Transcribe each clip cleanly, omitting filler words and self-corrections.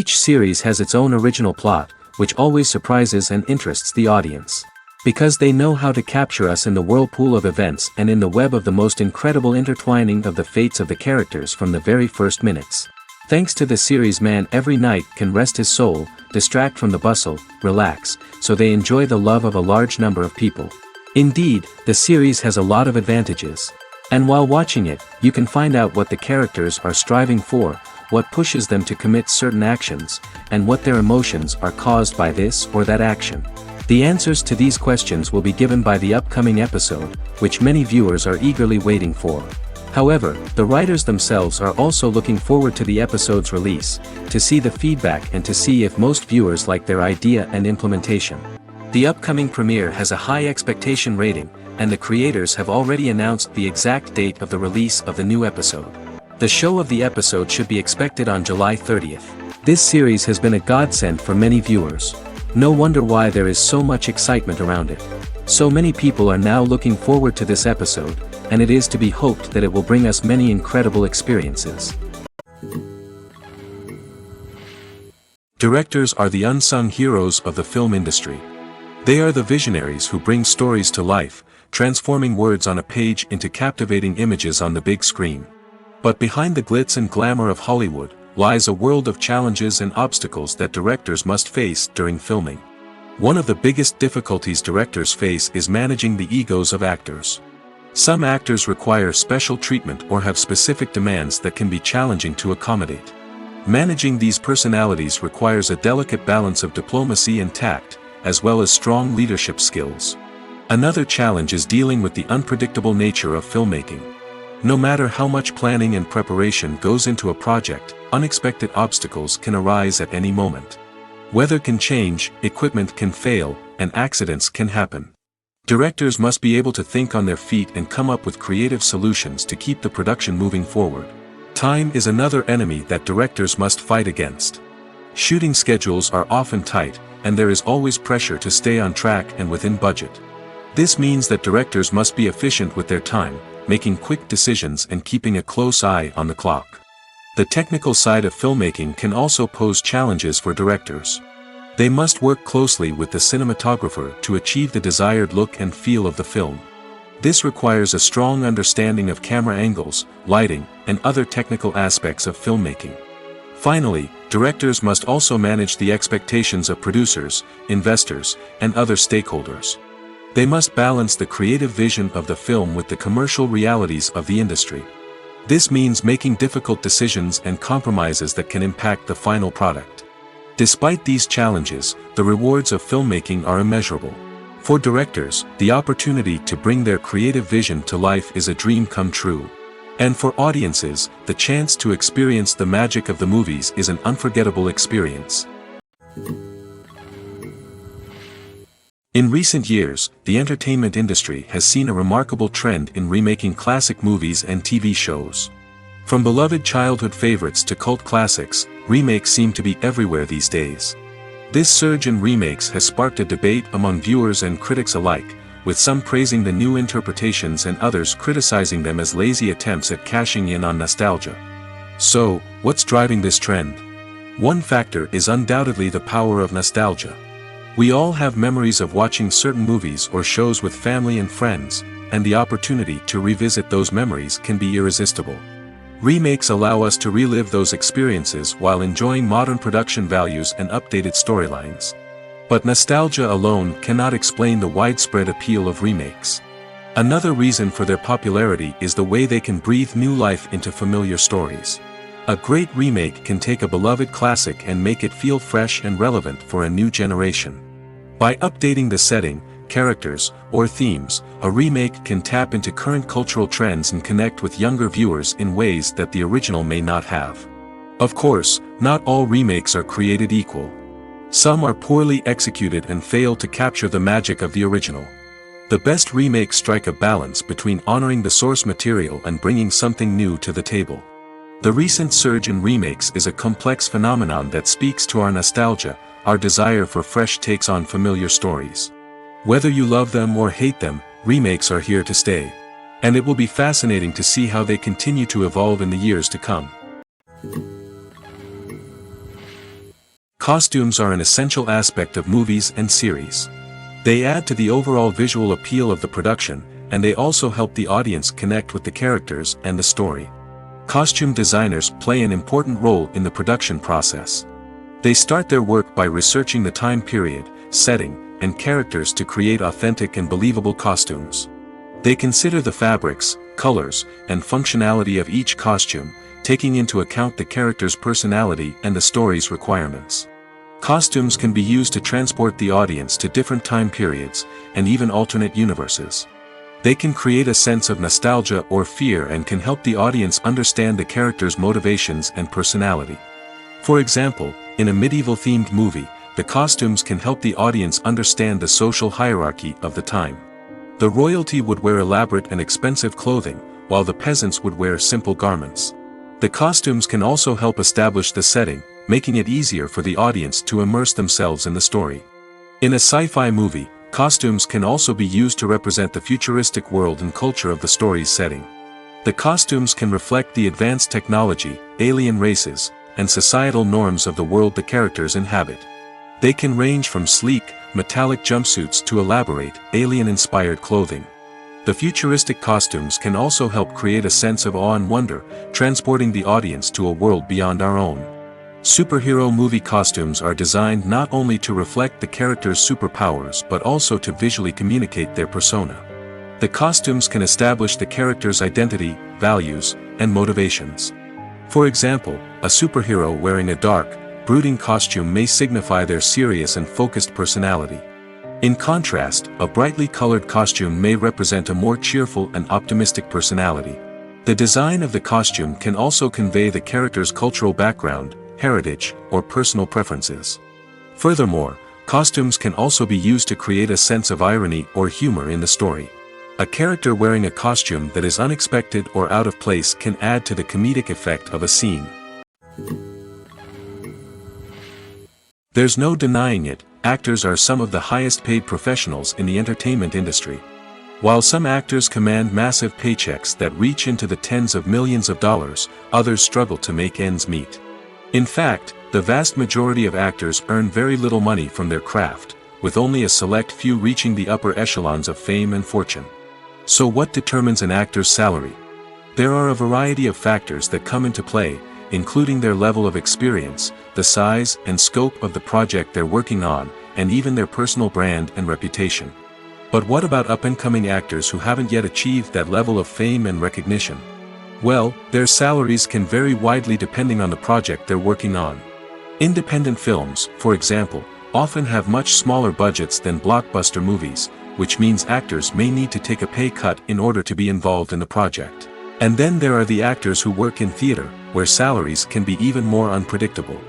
Each series has its own original plot, which always surprises and interests the audience. Because they know how to capture us in the whirlpool of events and in the web of the most incredible intertwining of the fates of the characters from the very first minutes. Thanks to the series, man every night can rest his soul, distract from the bustle, relax, so they enjoy the love of a large number of people. Indeed, the series has a lot of advantages. And while watching it, you can find out what the characters are striving for, what pushes them to commit certain actions, and what their emotions are caused by this or that action. The answers to these questions will be given by the upcoming episode, which many viewers are eagerly waiting for. However, the writers themselves are also looking forward to the episode's release, to see the feedback and to see if most viewers like their idea and implementation. The upcoming premiere has a high expectation rating, and the creators have already announced the exact date of the release of the new episode. The show of the episode should be expected on July 30th. This series has been a godsend for many viewers. No wonder why there is so much excitement around it. So many people are now looking forward to this episode, and it is to be hoped that it will bring us many incredible experiences. Directors are the unsung heroes of the film industry. They are the visionaries who bring stories to life, transforming words on a page into captivating images on the big screen. But behind the glitz and glamour of Hollywood, lies a world of challenges and obstacles that directors must face during filming. One of the biggest difficulties directors face is managing the egos of actors. Some actors require special treatment or have specific demands that can be challenging to accommodate. Managing these personalities requires a delicate balance of diplomacy and tact, as well as strong leadership skills. Another challenge is dealing with the unpredictable nature of filmmaking. No matter how much planning and preparation goes into a project, unexpected obstacles can arise at any moment. Weather can change, equipment can fail, and accidents can happen. Directors must be able to think on their feet and come up with creative solutions to keep the production moving forward. Time is another enemy that directors must fight against. Shooting schedules are often tight, and there is always pressure to stay on track and within budget. This means that directors must be efficient with their time, making quick decisions and keeping a close eye on the clock. The technical side of filmmaking can also pose challenges for directors. They must work closely with the cinematographer to achieve the desired look and feel of the film. This requires a strong understanding of camera angles, lighting, and other technical aspects of filmmaking. Finally, directors must also manage the expectations of producers, investors, and other stakeholders. They must balance the creative vision of the film with the commercial realities of the industry. This means making difficult decisions and compromises that can impact the final product. Despite these challenges, the rewards of filmmaking are immeasurable. For directors, the opportunity to bring their creative vision to life is a dream come true. And for audiences, the chance to experience the magic of the movies is an unforgettable experience. In recent years, the entertainment industry has seen a remarkable trend in remaking classic movies and TV shows. From beloved childhood favorites to cult classics, remakes seem to be everywhere these days. This surge in remakes has sparked a debate among viewers and critics alike, with some praising the new interpretations and others criticizing them as lazy attempts at cashing in on nostalgia. So, what's driving this trend? One factor is undoubtedly the power of nostalgia. We all have memories of watching certain movies or shows with family and friends, and the opportunity to revisit those memories can be irresistible. Remakes allow us to relive those experiences while enjoying modern production values and updated storylines. But nostalgia alone cannot explain the widespread appeal of remakes. Another reason for their popularity is the way they can breathe new life into familiar stories. A great remake can take a beloved classic and make it feel fresh and relevant for a new generation. By updating the setting, characters, or themes, a remake can tap into current cultural trends and connect with younger viewers in ways that the original may not have. Of course, not all remakes are created equal. Some are poorly executed and fail to capture the magic of the original. The best remakes strike a balance between honoring the source material and bringing something new to the table. The recent surge in remakes is a complex phenomenon that speaks to our nostalgia, our desire for fresh takes on familiar stories. Whether you love them or hate them, remakes are here to stay. And it will be fascinating to see how they continue to evolve in the years to come. Costumes are an essential aspect of movies and series. They add to the overall visual appeal of the production, and they also help the audience connect with the characters and the story. Costume designers play an important role in the production process. They start their work by researching the time period, setting, and characters to create authentic and believable costumes. They consider the fabrics, colors, and functionality of each costume, taking into account the character's personality and the story's requirements. Costumes can be used to transport the audience to different time periods, and even alternate universes. They can create a sense of nostalgia or fear and can help the audience understand the character's motivations and personality. For example, in a medieval-themed movie, the costumes can help the audience understand the social hierarchy of the time. The royalty would wear elaborate and expensive clothing, while the peasants would wear simple garments. The costumes can also help establish the setting, making it easier for the audience to immerse themselves in the story. In a sci-fi movie, costumes can also be used to represent the futuristic world and culture of the story's setting. The costumes can reflect the advanced technology, alien races, and societal norms of the world the characters inhabit. They can range from sleek, metallic jumpsuits to elaborate, alien-inspired clothing. The futuristic costumes can also help create a sense of awe and wonder, transporting the audience to a world beyond our own. Superhero movie costumes are designed not only to reflect the character's superpowers but also to visually communicate their persona. The costumes can establish the character's identity, values, and motivations. For example, a superhero wearing a dark, brooding costume may signify their serious and focused personality. In contrast, a brightly colored costume may represent a more cheerful and optimistic personality. The design of the costume can also convey the character's cultural background, heritage, or personal preferences. Furthermore, costumes can also be used to create a sense of irony or humor in the story. A character wearing a costume that is unexpected or out of place can add to the comedic effect of a scene. There's no denying it, actors are some of the highest paid professionals in the entertainment industry. While some actors command massive paychecks that reach into the tens of millions of dollars, others struggle to make ends meet. In fact, the vast majority of actors earn very little money from their craft, with only a select few reaching the upper echelons of fame and fortune. So what determines an actor's salary? There are a variety of factors that come into play, including their level of experience, the size and scope of the project they're working on, and even their personal brand and reputation. But what about up-and-coming actors who haven't yet achieved that level of fame and recognition? Well, their salaries can vary widely depending on the project they're working on. Independent films, for example, often have much smaller budgets than blockbuster movies, which means actors may need to take a pay cut in order to be involved in the project. And then there are the actors who work in theater, where salaries can be even more unpredictable.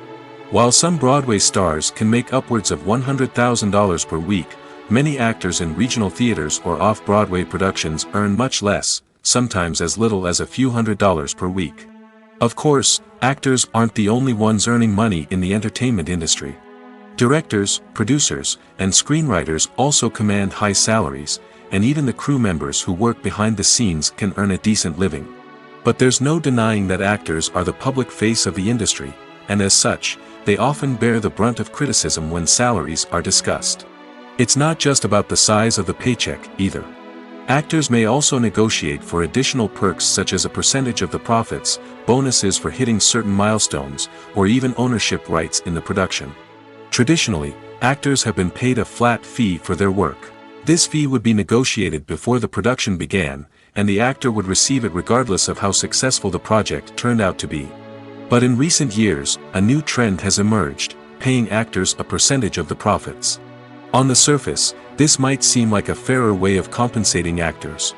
While some Broadway stars can make upwards of $100,000 per week, many actors in regional theaters or off-Broadway productions earn much less, sometimes as little as a few $100s per week. Of course, actors aren't the only ones earning money in the entertainment industry. Directors, producers, and screenwriters also command high salaries, and even the crew members who work behind the scenes can earn a decent living. But there's no denying that actors are the public face of the industry, and as such, they often bear the brunt of criticism when salaries are discussed. It's not just about the size of the paycheck, either. Actors may also negotiate for additional perks such as a percentage of the profits, bonuses for hitting certain milestones, or even ownership rights in the production. Traditionally, actors have been paid a flat fee for their work. This fee would be negotiated before the production began, and the actor would receive it regardless of how successful the project turned out to be. But in recent years, a new trend has emerged, paying actors a percentage of the profits. On the surface, this might seem like a fairer way of compensating actors.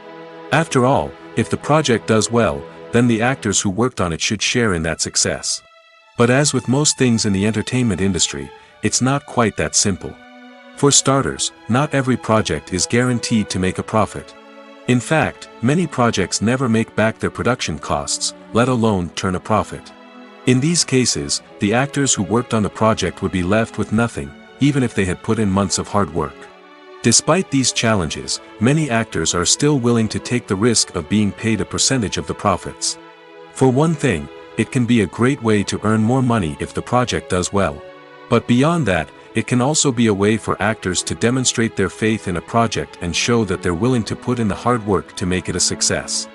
After all, if the project does well, then the actors who worked on it should share in that success. But as with most things in the entertainment industry, it's not quite that simple. For starters, not every project is guaranteed to make a profit. In fact, many projects never make back their production costs, let alone turn a profit. In these cases, the actors who worked on the project would be left with nothing, even if they had put in months of hard work. Despite these challenges, many actors are still willing to take the risk of being paid a percentage of the profits. For one thing, it can be a great way to earn more money if the project does well. But beyond that, it can also be a way for actors to demonstrate their faith in a project and show that they're willing to put in the hard work to make it a success.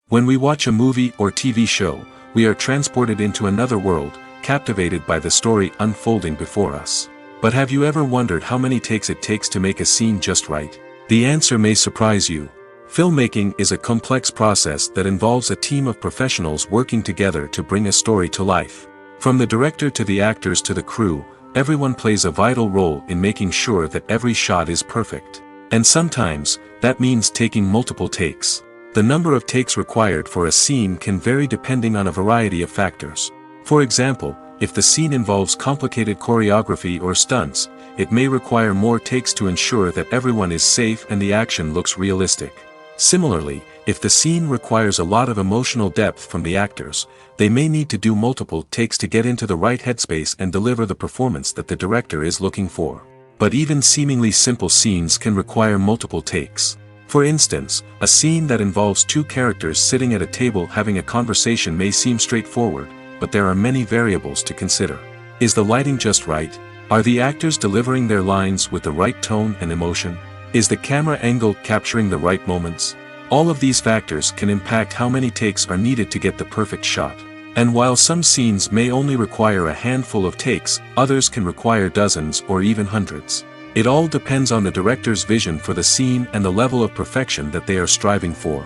When we watch a movie or TV show, we are transported into another world, captivated by the story unfolding before us. But have you ever wondered how many takes it takes to make a scene just right? The answer may surprise you. Filmmaking is a complex process that involves a team of professionals working together to bring a story to life. From the director to the actors to the crew, everyone plays a vital role in making sure that every shot is perfect. And sometimes, that means taking multiple takes. The number of takes required for a scene can vary depending on a variety of factors. For example, if the scene involves complicated choreography or stunts, it may require more takes to ensure that everyone is safe and the action looks realistic. Similarly, if the scene requires a lot of emotional depth from the actors, they may need to do multiple takes to get into the right headspace and deliver the performance that the director is looking for. But even seemingly simple scenes can require multiple takes. For instance, a scene that involves two characters sitting at a table having a conversation may seem straightforward, but there are many variables to consider. Is the lighting just right? Are the actors delivering their lines with the right tone and emotion? Is the camera angle capturing the right moments? All of these factors can impact how many takes are needed to get the perfect shot. And while some scenes may only require a handful of takes, others can require dozens or even hundreds. It all depends on the director's vision for the scene and the level of perfection that they are striving for.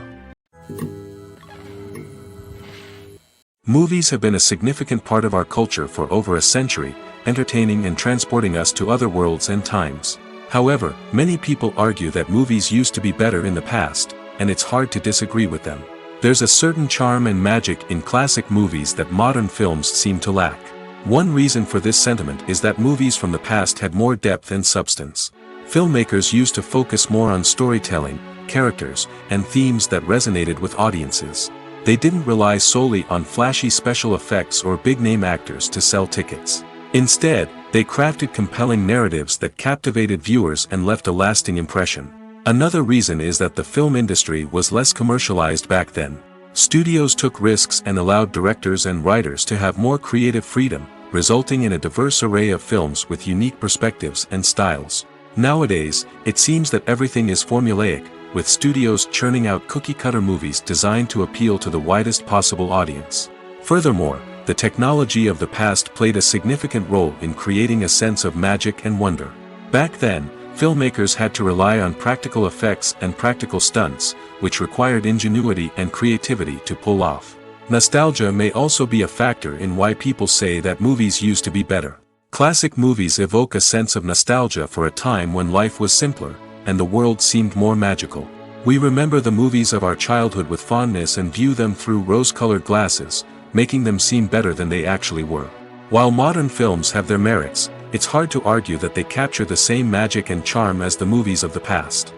Movies have been a significant part of our culture for over a century, entertaining and transporting us to other worlds and times. However, many people argue that movies used to be better in the past, and it's hard to disagree with them. There's a certain charm and magic in classic movies that modern films seem to lack. One reason for this sentiment is that movies from the past had more depth and substance. Filmmakers used to focus more on storytelling, characters, and themes that resonated with audiences. They didn't rely solely on flashy special effects or big-name actors to sell tickets. Instead, they crafted compelling narratives that captivated viewers and left a lasting impression. Another reason is that the film industry was less commercialized back then. Studios took risks and allowed directors and writers to have more creative freedom, resulting in a diverse array of films with unique perspectives and styles. Nowadays, it seems that everything is formulaic, with studios churning out cookie-cutter movies designed to appeal to the widest possible audience. Furthermore, the technology of the past played a significant role in creating a sense of magic and wonder. Back then, filmmakers had to rely on practical effects and practical stunts, which required ingenuity and creativity to pull off. Nostalgia may also be a factor in why people say that movies used to be better. Classic movies evoke a sense of nostalgia for a time when life was simpler, and the world seemed more magical. We remember the movies of our childhood with fondness and view them through rose-colored glasses, making them seem better than they actually were. While modern films have their merits, it's hard to argue that they capture the same magic and charm as the movies of the past.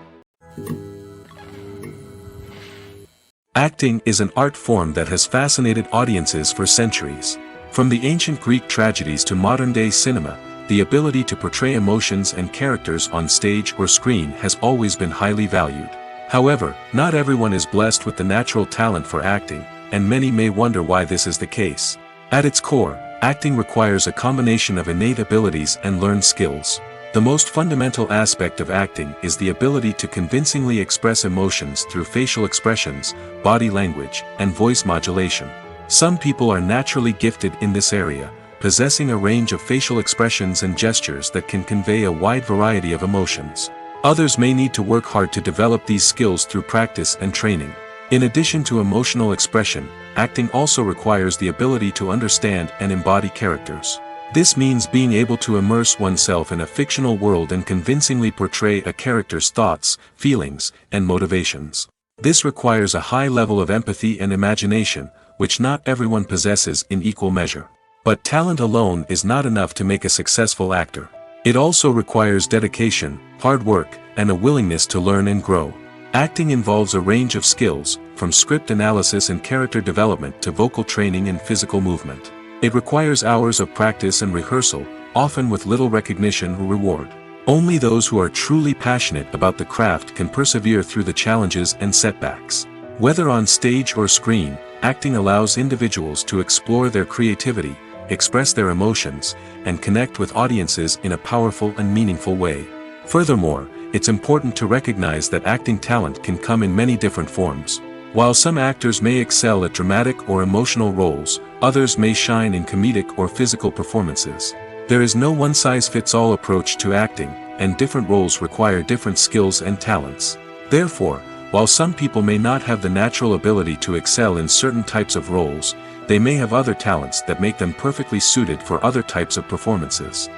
Acting is an art form that has fascinated audiences for centuries. From the ancient Greek tragedies to modern-day cinema, the ability to portray emotions and characters on stage or screen has always been highly valued. However, not everyone is blessed with the natural talent for acting, and many may wonder why this is the case. At its core, acting requires a combination of innate abilities and learned skills. The most fundamental aspect of acting is the ability to convincingly express emotions through facial expressions, body language, and voice modulation. Some people are naturally gifted in this area, possessing a range of facial expressions and gestures that can convey a wide variety of emotions. Others may need to work hard to develop these skills through practice and training. In addition to emotional expression, acting also requires the ability to understand and embody characters. This means being able to immerse oneself in a fictional world and convincingly portray a character's thoughts, feelings, and motivations. This requires a high level of empathy and imagination, which not everyone possesses in equal measure. But talent alone is not enough to make a successful actor. It also requires dedication, hard work, and a willingness to learn and grow. Acting involves a range of skills, from script analysis and character development to vocal training and physical movement. It requires hours of practice and rehearsal, often with little recognition or reward. Only those who are truly passionate about the craft can persevere through the challenges and setbacks. Whether on stage or screen, acting allows individuals to explore their creativity, express their emotions, and connect with audiences in a powerful and meaningful way. Furthermore, it's important to recognize that acting talent can come in many different forms. While some actors may excel at dramatic or emotional roles, others may shine in comedic or physical performances. There is no one-size-fits-all approach to acting, and different roles require different skills and talents. Therefore, while some people may not have the natural ability to excel in certain types of roles, they may have other talents that make them perfectly suited for other types of performances.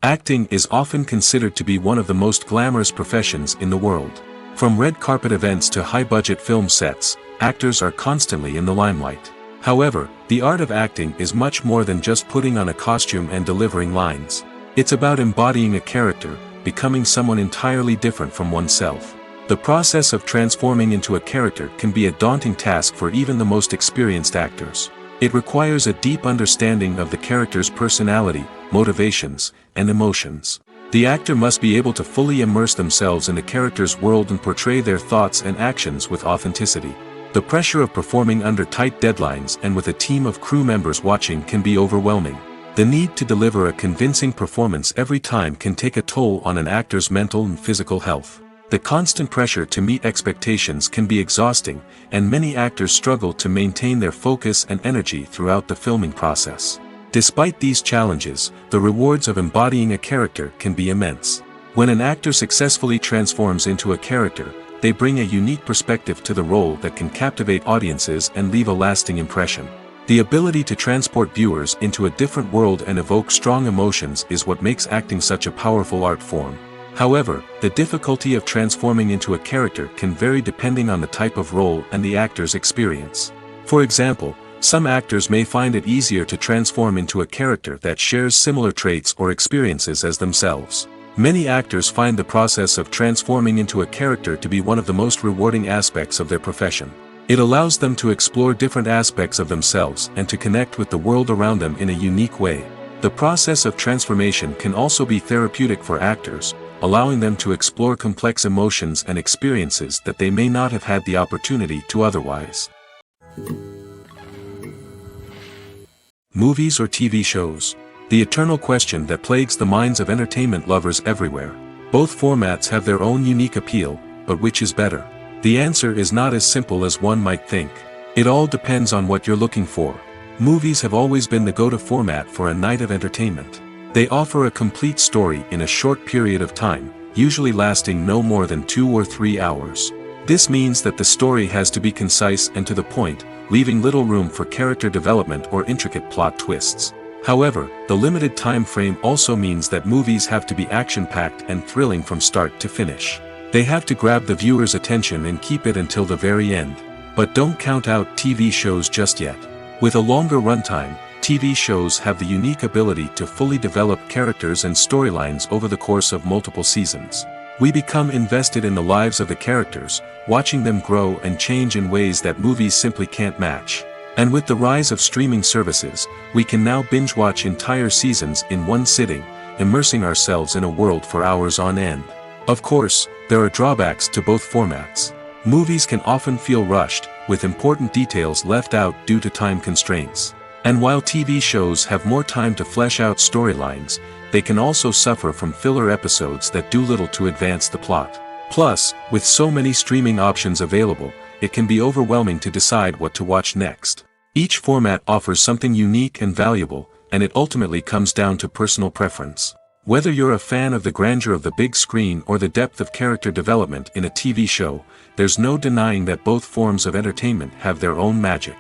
Acting is often considered to be one of the most glamorous professions in the world. From red carpet events to high-budget film sets, actors are constantly in the limelight. However, the art of acting is much more than just putting on a costume and delivering lines. It's about embodying a character, becoming someone entirely different from oneself. The process of transforming into a character can be a daunting task for even the most experienced actors. It requires a deep understanding of the character's personality, motivations, and emotions. The actor must be able to fully immerse themselves in the character's world and portray their thoughts and actions with authenticity. The pressure of performing under tight deadlines and with a team of crew members watching can be overwhelming. The need to deliver a convincing performance every time can take a toll on an actor's mental and physical health. The constant pressure to meet expectations can be exhausting, and many actors struggle to maintain their focus and energy throughout the filming process. Despite these challenges, the rewards of embodying a character can be immense. When an actor successfully transforms into a character, they bring a unique perspective to the role that can captivate audiences and leave a lasting impression. The ability to transport viewers into a different world and evoke strong emotions is what makes acting such a powerful art form. However, the difficulty of transforming into a character can vary depending on the type of role and the actor's experience. For example, some actors may find it easier to transform into a character that shares similar traits or experiences as themselves. Many actors find the process of transforming into a character to be one of the most rewarding aspects of their profession. It allows them to explore different aspects of themselves and to connect with the world around them in a unique way. The process of transformation can also be therapeutic for actors, allowing them to explore complex emotions and experiences that they may not have had the opportunity to otherwise. Movies or TV shows? The eternal question that plagues the minds of entertainment lovers everywhere. Both formats have their own unique appeal, but which is better? The answer is not as simple as one might think. It all depends on what you're looking for. Movies have always been the go-to format for a night of entertainment. They offer a complete story in a short period of time, usually lasting no more than 2 or 3 hours. This means that the story has to be concise and to the point, leaving little room for character development or intricate plot twists. However, the limited time frame also means that movies have to be action-packed and thrilling from start to finish. They have to grab the viewer's attention and keep it until the very end. But don't count out TV shows just yet. With a longer runtime, TV shows have the unique ability to fully develop characters and storylines over the course of multiple seasons. We become invested in the lives of the characters, watching them grow and change in ways that movies simply can't match. And with the rise of streaming services, we can now binge-watch entire seasons in one sitting, immersing ourselves in a world for hours on end. Of course, there are drawbacks to both formats. Movies can often feel rushed, with important details left out due to time constraints. And while TV shows have more time to flesh out storylines, they can also suffer from filler episodes that do little to advance the plot. Plus, with so many streaming options available, it can be overwhelming to decide what to watch next. Each format offers something unique and valuable, and it ultimately comes down to personal preference. Whether you're a fan of the grandeur of the big screen or the depth of character development in a TV show, there's no denying that both forms of entertainment have their own magic.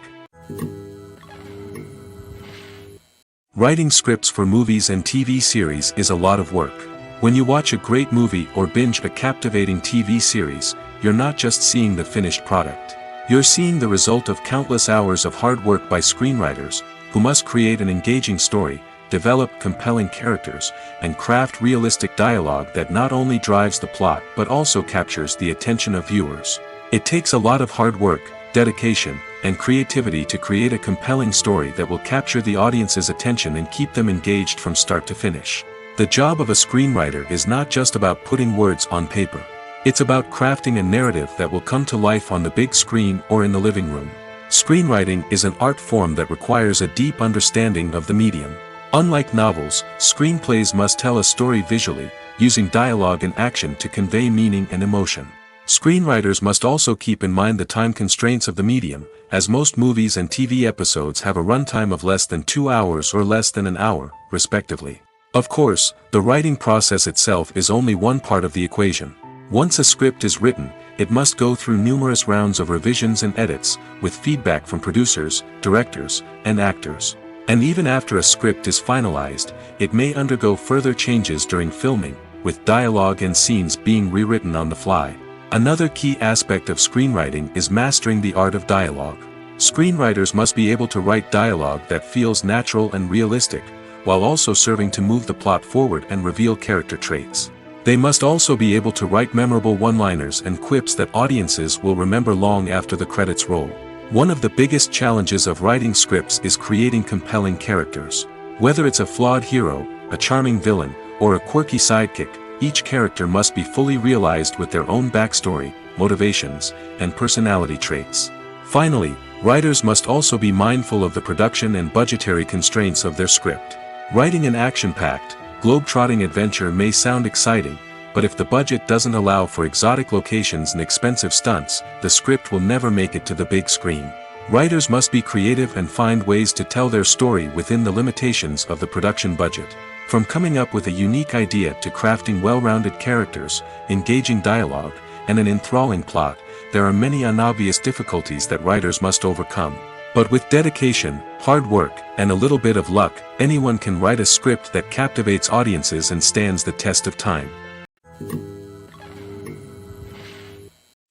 Writing scripts for movies and TV series is a lot of work. When you watch a great movie or binge a captivating TV series, you're not just seeing the finished product. You're seeing the result of countless hours of hard work by screenwriters, who must create an engaging story, develop compelling characters, and craft realistic dialogue that not only drives the plot but also captures the attention of viewers. It takes a lot of hard work, dedication, and creativity to create a compelling story that will capture the audience's attention and keep them engaged from start to finish. The job of a screenwriter is not just about putting words on paper. It's about crafting a narrative that will come to life on the big screen or in the living room. Screenwriting is an art form that requires a deep understanding of the medium. Unlike novels, screenplays must tell a story visually, using dialogue and action to convey meaning and emotion. Screenwriters must also keep in mind the time constraints of the medium, as most movies and TV episodes have a runtime of less than 2 hours or less than an hour, respectively. Of course, the writing process itself is only one part of the equation. Once a script is written, it must go through numerous rounds of revisions and edits, with feedback from producers, directors, and actors. And even after a script is finalized, it may undergo further changes during filming, with dialogue and scenes being rewritten on the fly. Another key aspect of screenwriting is mastering the art of dialogue. Screenwriters must be able to write dialogue that feels natural and realistic, while also serving to move the plot forward and reveal character traits. They must also be able to write memorable one-liners and quips that audiences will remember long after the credits roll. One of the biggest challenges of writing scripts is creating compelling characters. Whether it's a flawed hero, a charming villain, or a quirky sidekick, each character must be fully realized with their own backstory, motivations, and personality traits. Finally, writers must also be mindful of the production and budgetary constraints of their script. Writing an action-packed, globe-trotting adventure may sound exciting, but if the budget doesn't allow for exotic locations and expensive stunts, the script will never make it to the big screen. Writers must be creative and find ways to tell their story within the limitations of the production budget. From coming up with a unique idea to crafting well-rounded characters, engaging dialogue, and an enthralling plot, there are many unobvious difficulties that writers must overcome. But with dedication, hard work, and a little bit of luck, anyone can write a script that captivates audiences and stands the test of time.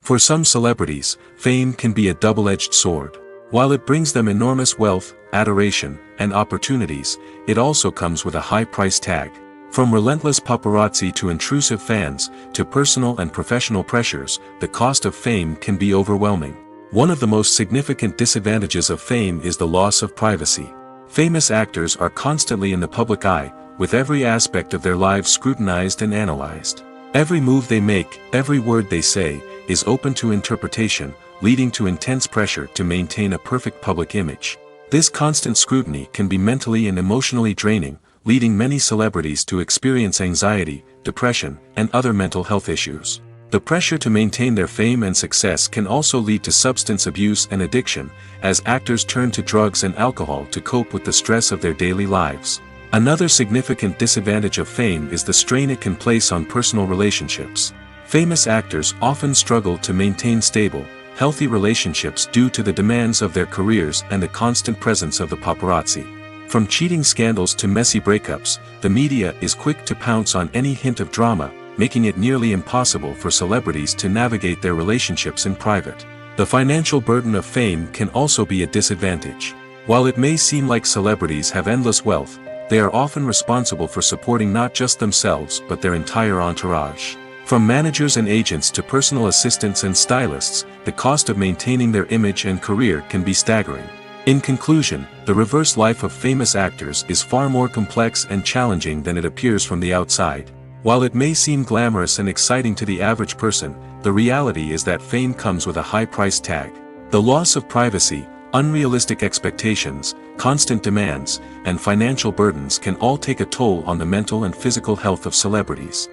For some celebrities, fame can be a double-edged sword. While it brings them enormous wealth, adoration, and opportunities, it also comes with a high price tag. From relentless paparazzi to intrusive fans, to personal and professional pressures, the cost of fame can be overwhelming. One of the most significant disadvantages of fame is the loss of privacy. Famous actors are constantly in the public eye, with every aspect of their lives scrutinized and analyzed. Every move they make, every word they say, is open to interpretation, leading to intense pressure to maintain a perfect public image. This constant scrutiny can be mentally and emotionally draining, leading many celebrities to experience anxiety, depression, and other mental health issues. The pressure to maintain their fame and success can also lead to substance abuse and addiction, as actors turn to drugs and alcohol to cope with the stress of their daily lives. Another significant disadvantage of fame is the strain it can place on personal relationships. Famous actors often struggle to maintain stable, healthy relationships due to the demands of their careers and the constant presence of the paparazzi. From cheating scandals to messy breakups, the media is quick to pounce on any hint of drama, making it nearly impossible for celebrities to navigate their relationships in private. The financial burden of fame can also be a disadvantage. While it may seem like celebrities have endless wealth, they are often responsible for supporting not just themselves but their entire entourage. From managers and agents to personal assistants and stylists, the cost of maintaining their image and career can be staggering. In conclusion, the reverse life of famous actors is far more complex and challenging than it appears from the outside. While it may seem glamorous and exciting to the average person, the reality is that fame comes with a high price tag. The loss of privacy, unrealistic expectations, constant demands, and financial burdens can all take a toll on the mental and physical health of celebrities.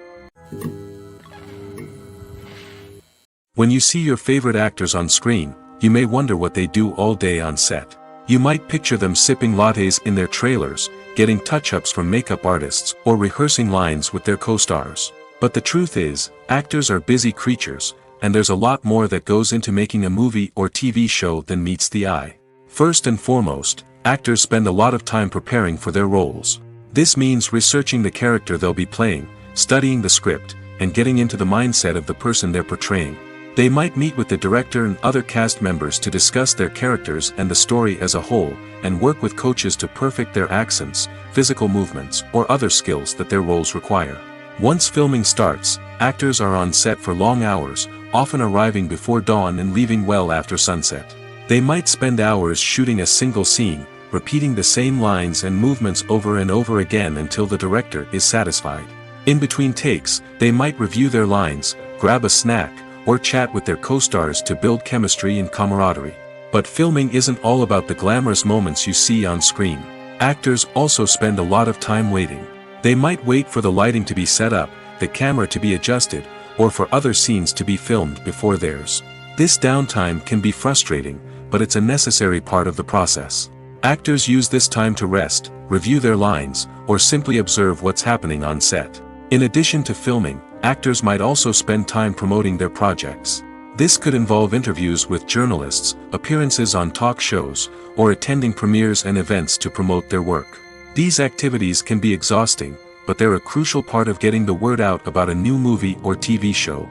When you see your favorite actors on screen, you may wonder what they do all day on set. You might picture them sipping lattes in their trailers, getting touch-ups from makeup artists, or rehearsing lines with their co-stars. But the truth is, actors are busy creatures, and there's a lot more that goes into making a movie or TV show than meets the eye. First and foremost, actors spend a lot of time preparing for their roles. This means researching the character they'll be playing, studying the script, and getting into the mindset of the person they're portraying. They might meet with the director and other cast members to discuss their characters and the story as a whole, and work with coaches to perfect their accents, physical movements, or other skills that their roles require. Once filming starts, actors are on set for long hours, often arriving before dawn and leaving well after sunset. They might spend hours shooting a single scene, repeating the same lines and movements over and over again until the director is satisfied. In between takes, they might review their lines, grab a snack, or chat with their co-stars to build chemistry and camaraderie. But filming isn't all about the glamorous moments you see on screen. Actors also spend a lot of time waiting. They might wait for the lighting to be set up, the camera to be adjusted, or for other scenes to be filmed before theirs. This downtime can be frustrating, but it's a necessary part of the process. Actors use this time to rest, review their lines, or simply observe what's happening on set. In addition to filming, actors might also spend time promoting their projects. This could involve interviews with journalists, appearances on talk shows, or attending premieres and events to promote their work. These activities can be exhausting, but they're a crucial part of getting the word out about a new movie or TV show.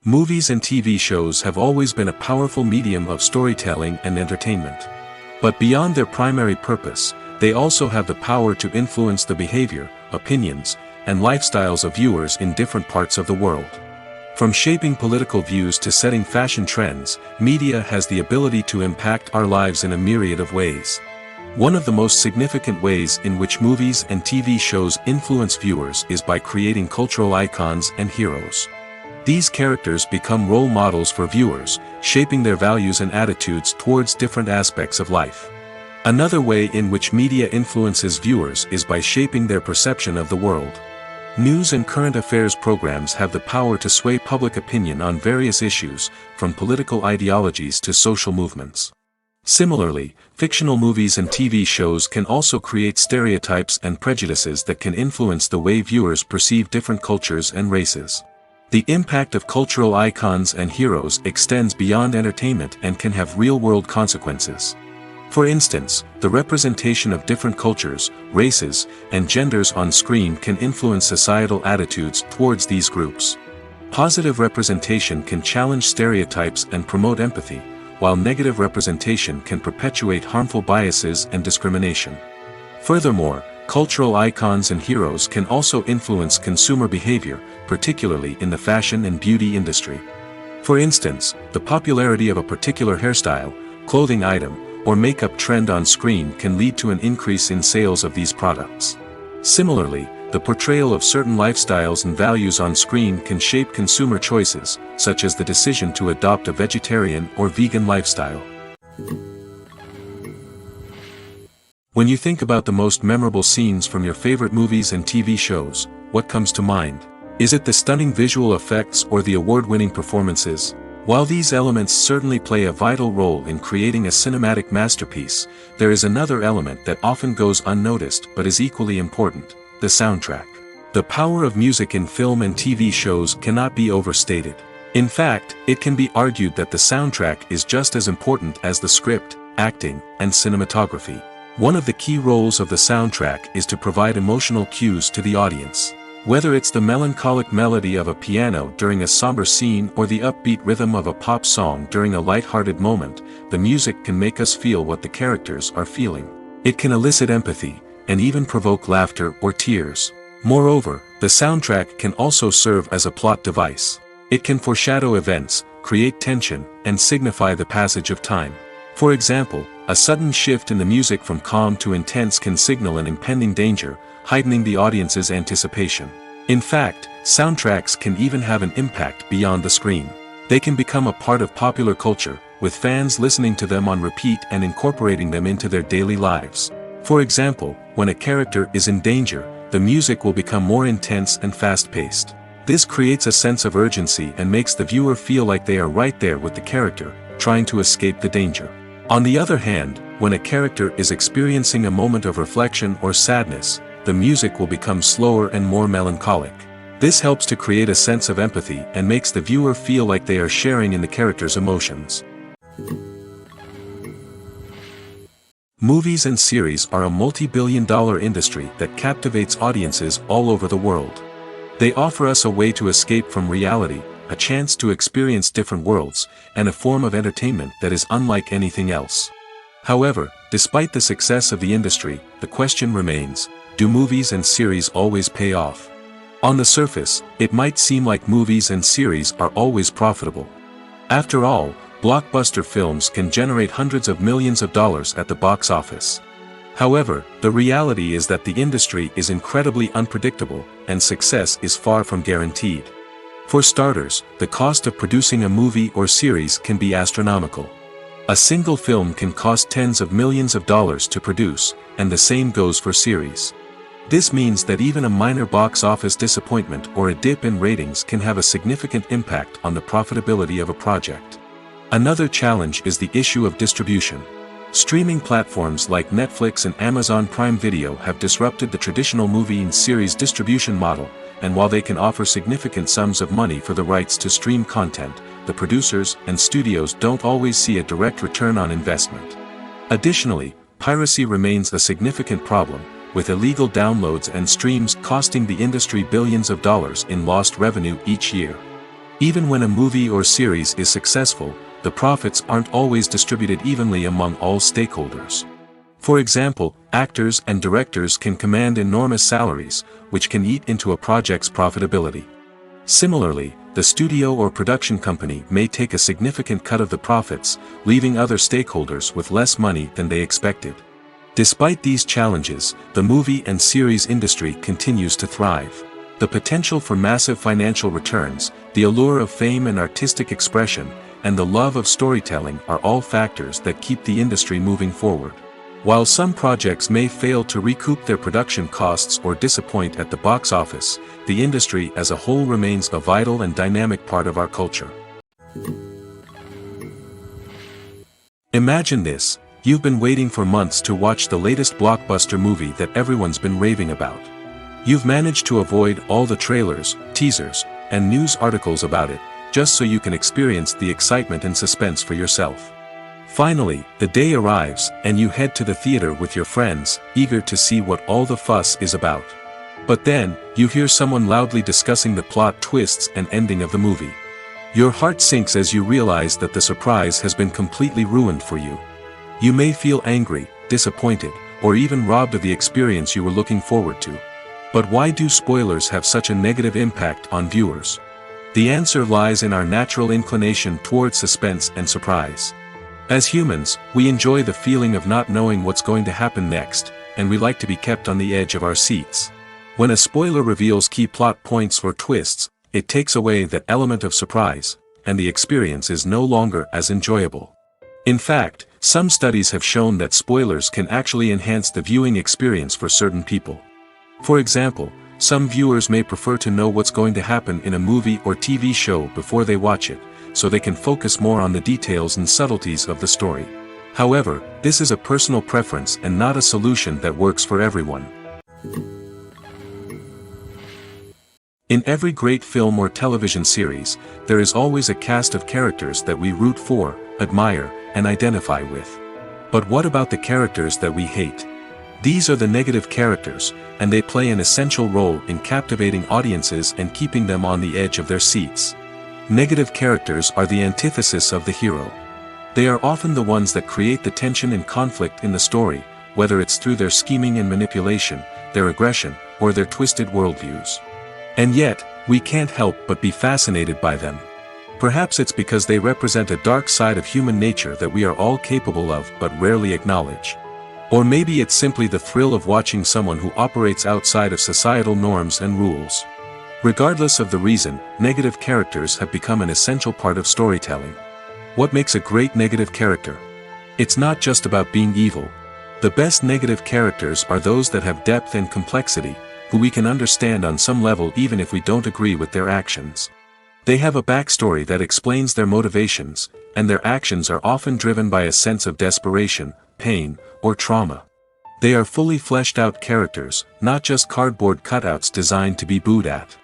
Movies and TV shows have always been a powerful medium of storytelling and entertainment. But beyond their primary purpose, they also have the power to influence the behavior, opinions, and lifestyles of viewers in different parts of the world. From shaping political views to setting fashion trends, media has the ability to impact our lives in a myriad of ways. One of the most significant ways in which movies and TV shows influence viewers is by creating cultural icons and heroes. These characters become role models for viewers, shaping their values and attitudes towards different aspects of life. Another way in which media influences viewers is by shaping their perception of the world. News and current affairs programs have the power to sway public opinion on various issues, from political ideologies to social movements. Similarly, fictional movies and TV shows can also create stereotypes and prejudices that can influence the way viewers perceive different cultures and races. The impact of cultural icons and heroes extends beyond entertainment and can have real-world consequences. For instance, the representation of different cultures, races, and genders on screen can influence societal attitudes towards these groups. Positive representation can challenge stereotypes and promote empathy, while negative representation can perpetuate harmful biases and discrimination. Furthermore, cultural icons and heroes can also influence consumer behavior, particularly in the fashion and beauty industry. For instance, the popularity of a particular hairstyle, clothing item, or makeup trend on screen can lead to an increase in sales of these products. Similarly, the portrayal of certain lifestyles and values on screen can shape consumer choices, such as the decision to adopt a vegetarian or vegan lifestyle. When you think about the most memorable scenes from your favorite movies and TV shows, what comes to mind? Is it the stunning visual effects or the award-winning performances? While these elements certainly play a vital role in creating a cinematic masterpiece, there is another element that often goes unnoticed but is equally important: the soundtrack. The power of music in film and TV shows cannot be overstated. In fact, it can be argued that the soundtrack is just as important as the script, acting, and cinematography. One of the key roles of the soundtrack is to provide emotional cues to the audience. Whether it's the melancholic melody of a piano during a somber scene or the upbeat rhythm of a pop song during a light-hearted moment, the music can make us feel what the characters are feeling. It can elicit empathy, and even provoke laughter or tears. Moreover, the soundtrack can also serve as a plot device. It can foreshadow events, create tension, and signify the passage of time. For example, a sudden shift in the music from calm to intense can signal an impending danger, heightening the audience's anticipation. In fact, soundtracks can even have an impact beyond the screen. They can become a part of popular culture, with fans listening to them on repeat and incorporating them into their daily lives. For example, when a character is in danger, the music will become more intense and fast-paced. This creates a sense of urgency and makes the viewer feel like they are right there with the character, trying to escape the danger. On the other hand, when a character is experiencing a moment of reflection or sadness, the music will become slower and more melancholic. This helps to create a sense of empathy and makes the viewer feel like they are sharing in the character's emotions. Movies and series are a multi-billion-dollar industry that captivates audiences all over the world. They offer us a way to escape from reality, a chance to experience different worlds, and a form of entertainment that is unlike anything else. However, despite the success of the industry, the question remains: do movies and series always pay off? On the surface, it might seem like movies and series are always profitable. After all, blockbuster films can generate hundreds of millions of dollars at the box office. However, the reality is that the industry is incredibly unpredictable, and success is far from guaranteed. For starters, the cost of producing a movie or series can be astronomical. A single film can cost tens of millions of dollars to produce, and the same goes for series. This means that even a minor box office disappointment or a dip in ratings can have a significant impact on the profitability of a project. Another challenge is the issue of distribution. Streaming platforms like Netflix and Amazon Prime Video have disrupted the traditional movie and series distribution model, and while they can offer significant sums of money for the rights to stream content, the producers and studios don't always see a direct return on investment. Additionally, piracy remains a significant problem, with illegal downloads and streams costing the industry billions of dollars in lost revenue each year. Even when a movie or series is successful, the profits aren't always distributed evenly among all stakeholders. For example, actors and directors can command enormous salaries, which can eat into a project's profitability. Similarly, the studio or production company may take a significant cut of the profits, leaving other stakeholders with less money than they expected. Despite these challenges, the movie and series industry continues to thrive. The potential for massive financial returns, the allure of fame and artistic expression, and the love of storytelling are all factors that keep the industry moving forward. While some projects may fail to recoup their production costs or disappoint at the box office, the industry as a whole remains a vital and dynamic part of our culture. Imagine this: you've been waiting for months to watch the latest blockbuster movie that everyone's been raving about. You've managed to avoid all the trailers, teasers, and news articles about it, just so you can experience the excitement and suspense for yourself. Finally, the day arrives, and you head to the theater with your friends, eager to see what all the fuss is about. But then, you hear someone loudly discussing the plot twists and ending of the movie. Your heart sinks as you realize that the surprise has been completely ruined for you. You may feel angry, disappointed, or even robbed of the experience you were looking forward to. But why do spoilers have such a negative impact on viewers? The answer lies in our natural inclination toward suspense and surprise. As humans, we enjoy the feeling of not knowing what's going to happen next, and we like to be kept on the edge of our seats. When a spoiler reveals key plot points or twists, it takes away that element of surprise, and the experience is no longer as enjoyable. In fact, some studies have shown that spoilers can actually enhance the viewing experience for certain people. For example, some viewers may prefer to know what's going to happen in a movie or TV show before they watch it, so they can focus more on the details and subtleties of the story. However, this is a personal preference and not a solution that works for everyone. In every great film or television series, there is always a cast of characters that we root for, admire, and identify with. But what about the characters that we hate? These are the negative characters, and they play an essential role in captivating audiences and keeping them on the edge of their seats. Negative characters are the antithesis of the hero. They are often the ones that create the tension and conflict in the story, whether it's through their scheming and manipulation, their aggression, or their twisted worldviews. And yet, we can't help but be fascinated by them. Perhaps it's because they represent a dark side of human nature that we are all capable of but rarely acknowledge. Or maybe it's simply the thrill of watching someone who operates outside of societal norms and rules. Regardless of the reason, negative characters have become an essential part of storytelling. What makes a great negative character? It's not just about being evil. The best negative characters are those that have depth and complexity, who we can understand on some level even if we don't agree with their actions. They have a backstory that explains their motivations, and their actions are often driven by a sense of desperation, pain, or trauma. They are fully fleshed out characters, not just cardboard cutouts designed to be booed at.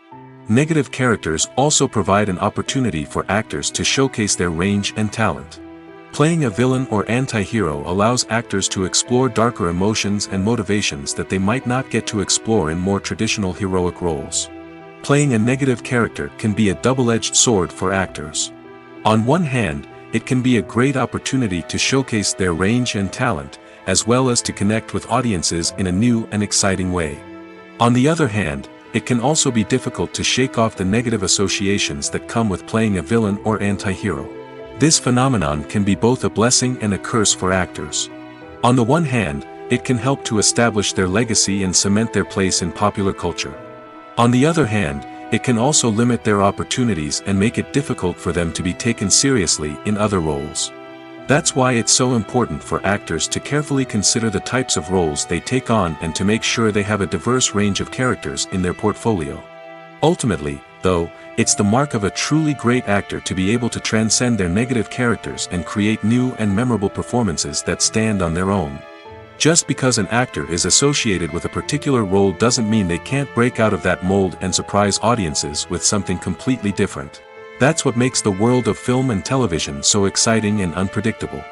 Negative characters also provide an opportunity for actors to showcase their range and talent. Playing a villain or anti-hero allows actors to explore darker emotions and motivations that they might not get to explore in more traditional heroic roles. Playing a negative character can be a double-edged sword for actors. On one hand, it can be a great opportunity to showcase their range and talent, as well as to connect with audiences in a new and exciting way. On the other hand, it can also be difficult to shake off the negative associations that come with playing a villain or anti-hero. This phenomenon can be both a blessing and a curse for actors. On the one hand, it can help to establish their legacy and cement their place in popular culture. On the other hand, it can also limit their opportunities and make it difficult for them to be taken seriously in other roles. That's why it's so important for actors to carefully consider the types of roles they take on and to make sure they have a diverse range of characters in their portfolio. Ultimately, though, it's the mark of a truly great actor to be able to transcend their negative characters and create new and memorable performances that stand on their own. Just because an actor is associated with a particular role doesn't mean they can't break out of that mold and surprise audiences with something completely different. That's what makes the world of film and television so exciting and unpredictable.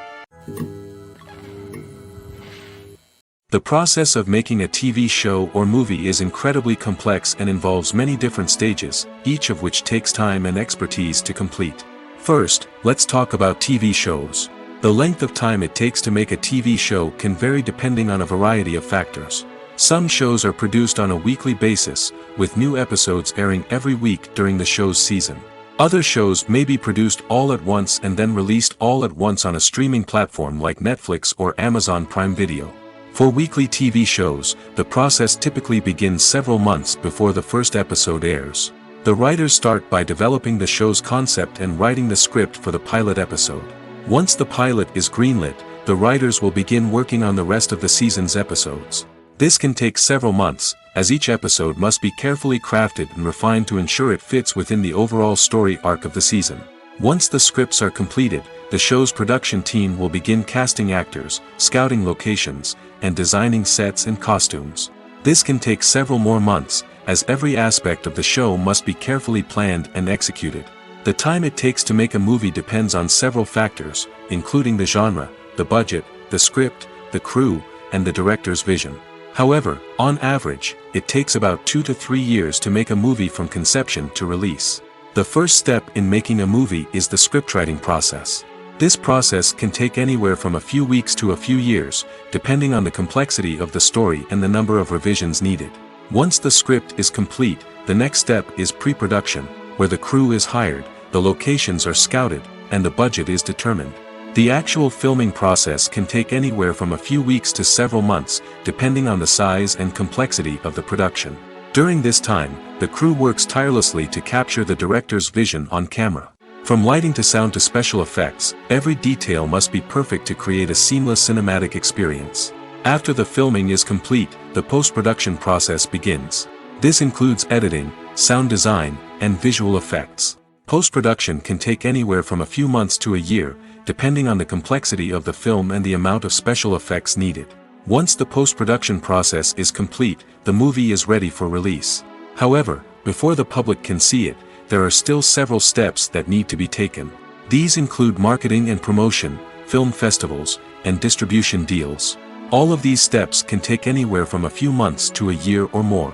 The process of making a TV show or movie is incredibly complex and involves many different stages, each of which takes time and expertise to complete. First, let's talk about TV shows. The length of time it takes to make a TV show can vary depending on a variety of factors. Some shows are produced on a weekly basis, with new episodes airing every week during the show's season. Other shows may be produced all at once and then released all at once on a streaming platform like Netflix or Amazon Prime Video. For weekly TV shows, the process typically begins several months before the first episode airs. The writers start by developing the show's concept and writing the script for the pilot episode. Once the pilot is greenlit, the writers will begin working on the rest of the season's episodes. This can take several months, as each episode must be carefully crafted and refined to ensure it fits within the overall story arc of the season. Once the scripts are completed, the show's production team will begin casting actors, scouting locations, and designing sets and costumes. This can take several more months, as every aspect of the show must be carefully planned and executed. The time it takes to make a movie depends on several factors, including the genre, the budget, the script, the crew, and the director's vision. However, on average, it takes about 2 to 3 years to make a movie from conception to release. The first step in making a movie is the scriptwriting process. This process can take anywhere from a few weeks to a few years, depending on the complexity of the story and the number of revisions needed. Once the script is complete, the next step is pre-production, where the crew is hired, the locations are scouted, and the budget is determined. The actual filming process can take anywhere from a few weeks to several months, depending on the size and complexity of the production. During this time, the crew works tirelessly to capture the director's vision on camera. From lighting to sound to special effects, every detail must be perfect to create a seamless cinematic experience. After the filming is complete, the post-production process begins. This includes editing, sound design, and visual effects. Post-production can take anywhere from a few months to a year, depending on the complexity of the film and the amount of special effects needed. Once the post-production process is complete, the movie is ready for release. However, before the public can see it, there are still several steps that need to be taken. These include marketing and promotion, film festivals, and distribution deals. All of these steps can take anywhere from a few months to a year or more.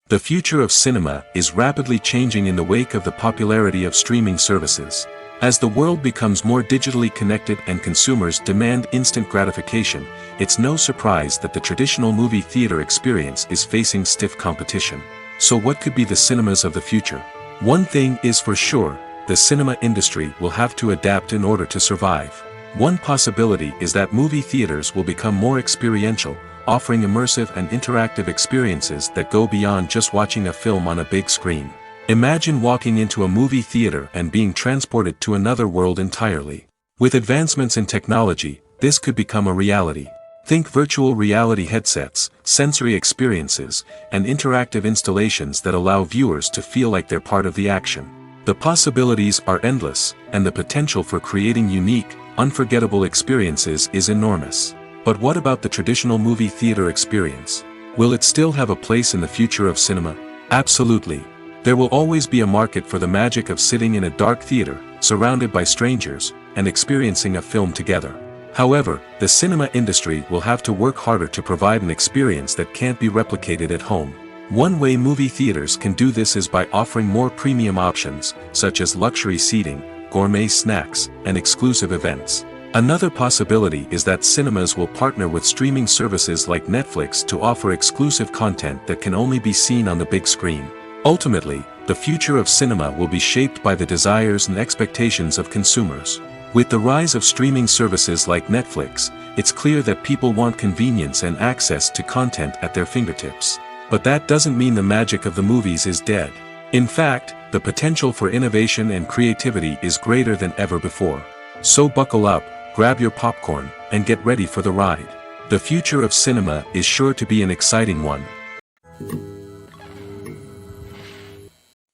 The future of cinema is rapidly changing in the wake of the popularity of streaming services. As the world becomes more digitally connected and consumers demand instant gratification, it's no surprise that the traditional movie theater experience is facing stiff competition. So what could be the cinemas of the future? One thing is for sure, the cinema industry will have to adapt in order to survive. One possibility is that movie theaters will become more experiential, offering immersive and interactive experiences that go beyond just watching a film on a big screen. Imagine walking into a movie theater and being transported to another world entirely. With advancements in technology, this could become a reality. Think virtual reality headsets, sensory experiences, and interactive installations that allow viewers to feel like they're part of the action. The possibilities are endless, and the potential for creating unique, unforgettable experiences is enormous. But what about the traditional movie theater experience? Will it still have a place in the future of cinema? Absolutely. There will always be a market for the magic of sitting in a dark theater, surrounded by strangers, and experiencing a film together. However, the cinema industry will have to work harder to provide an experience that can't be replicated at home. One way movie theaters can do this is by offering more premium options, such as luxury seating, gourmet snacks, and exclusive events. Another possibility is that cinemas will partner with streaming services like Netflix to offer exclusive content that can only be seen on the big screen. Ultimately, the future of cinema will be shaped by the desires and expectations of consumers. With the rise of streaming services like Netflix, it's clear that people want convenience and access to content at their fingertips. But that doesn't mean the magic of the movies is dead. In fact, the potential for innovation and creativity is greater than ever before. So buckle up, grab your popcorn, and get ready for the ride. The future of cinema is sure to be an exciting one.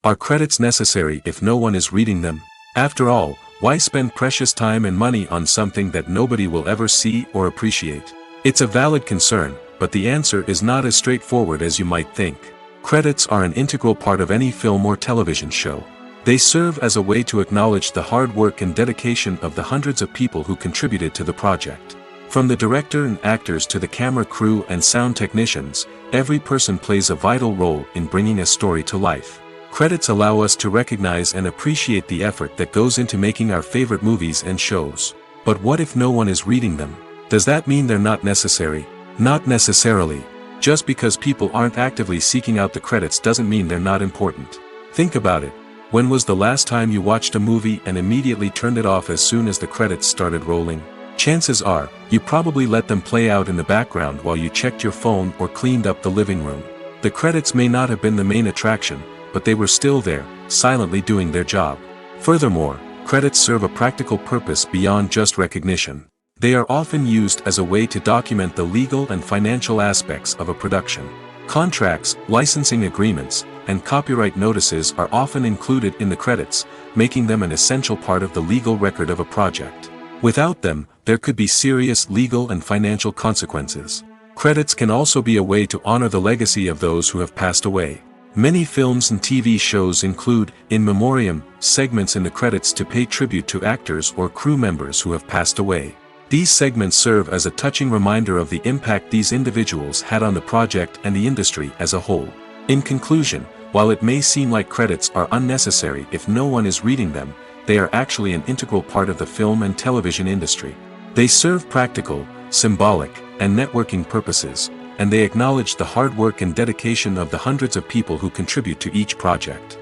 Are credits necessary if no one is reading them? After all, why spend precious time and money on something that nobody will ever see or appreciate? It's a valid concern, but the answer is not as straightforward as you might think. Credits are an integral part of any film or television show. They serve as a way to acknowledge the hard work and dedication of the hundreds of people who contributed to the project. From the director and actors to the camera crew and sound technicians, every person plays a vital role in bringing a story to life. Credits allow us to recognize and appreciate the effort that goes into making our favorite movies and shows. But what if no one is reading them? Does that mean they're not necessary? Not necessarily. Just because people aren't actively seeking out the credits doesn't mean they're not important. Think about it. When was the last time you watched a movie and immediately turned it off as soon as the credits started rolling? Chances are, you probably let them play out in the background while you checked your phone or cleaned up the living room. The credits may not have been the main attraction, but they were still there, silently doing their job. Furthermore, credits serve a practical purpose beyond just recognition. They are often used as a way to document the legal and financial aspects of a production. Contracts, licensing agreements, and copyright notices are often included in the credits, making them an essential part of the legal record of a project. Without them, there could be serious legal and financial consequences. Credits can also be a way to honor the legacy of those who have passed away. Many films and TV shows include, in memoriam, segments in the credits to pay tribute to actors or crew members who have passed away. These segments serve as a touching reminder of the impact these individuals had on the project and the industry as a whole. In conclusion, while it may seem like credits are unnecessary if no one is reading them, they are actually an integral part of the film and television industry. They serve practical, symbolic, and networking purposes, and they acknowledge the hard work and dedication of the hundreds of people who contribute to each project.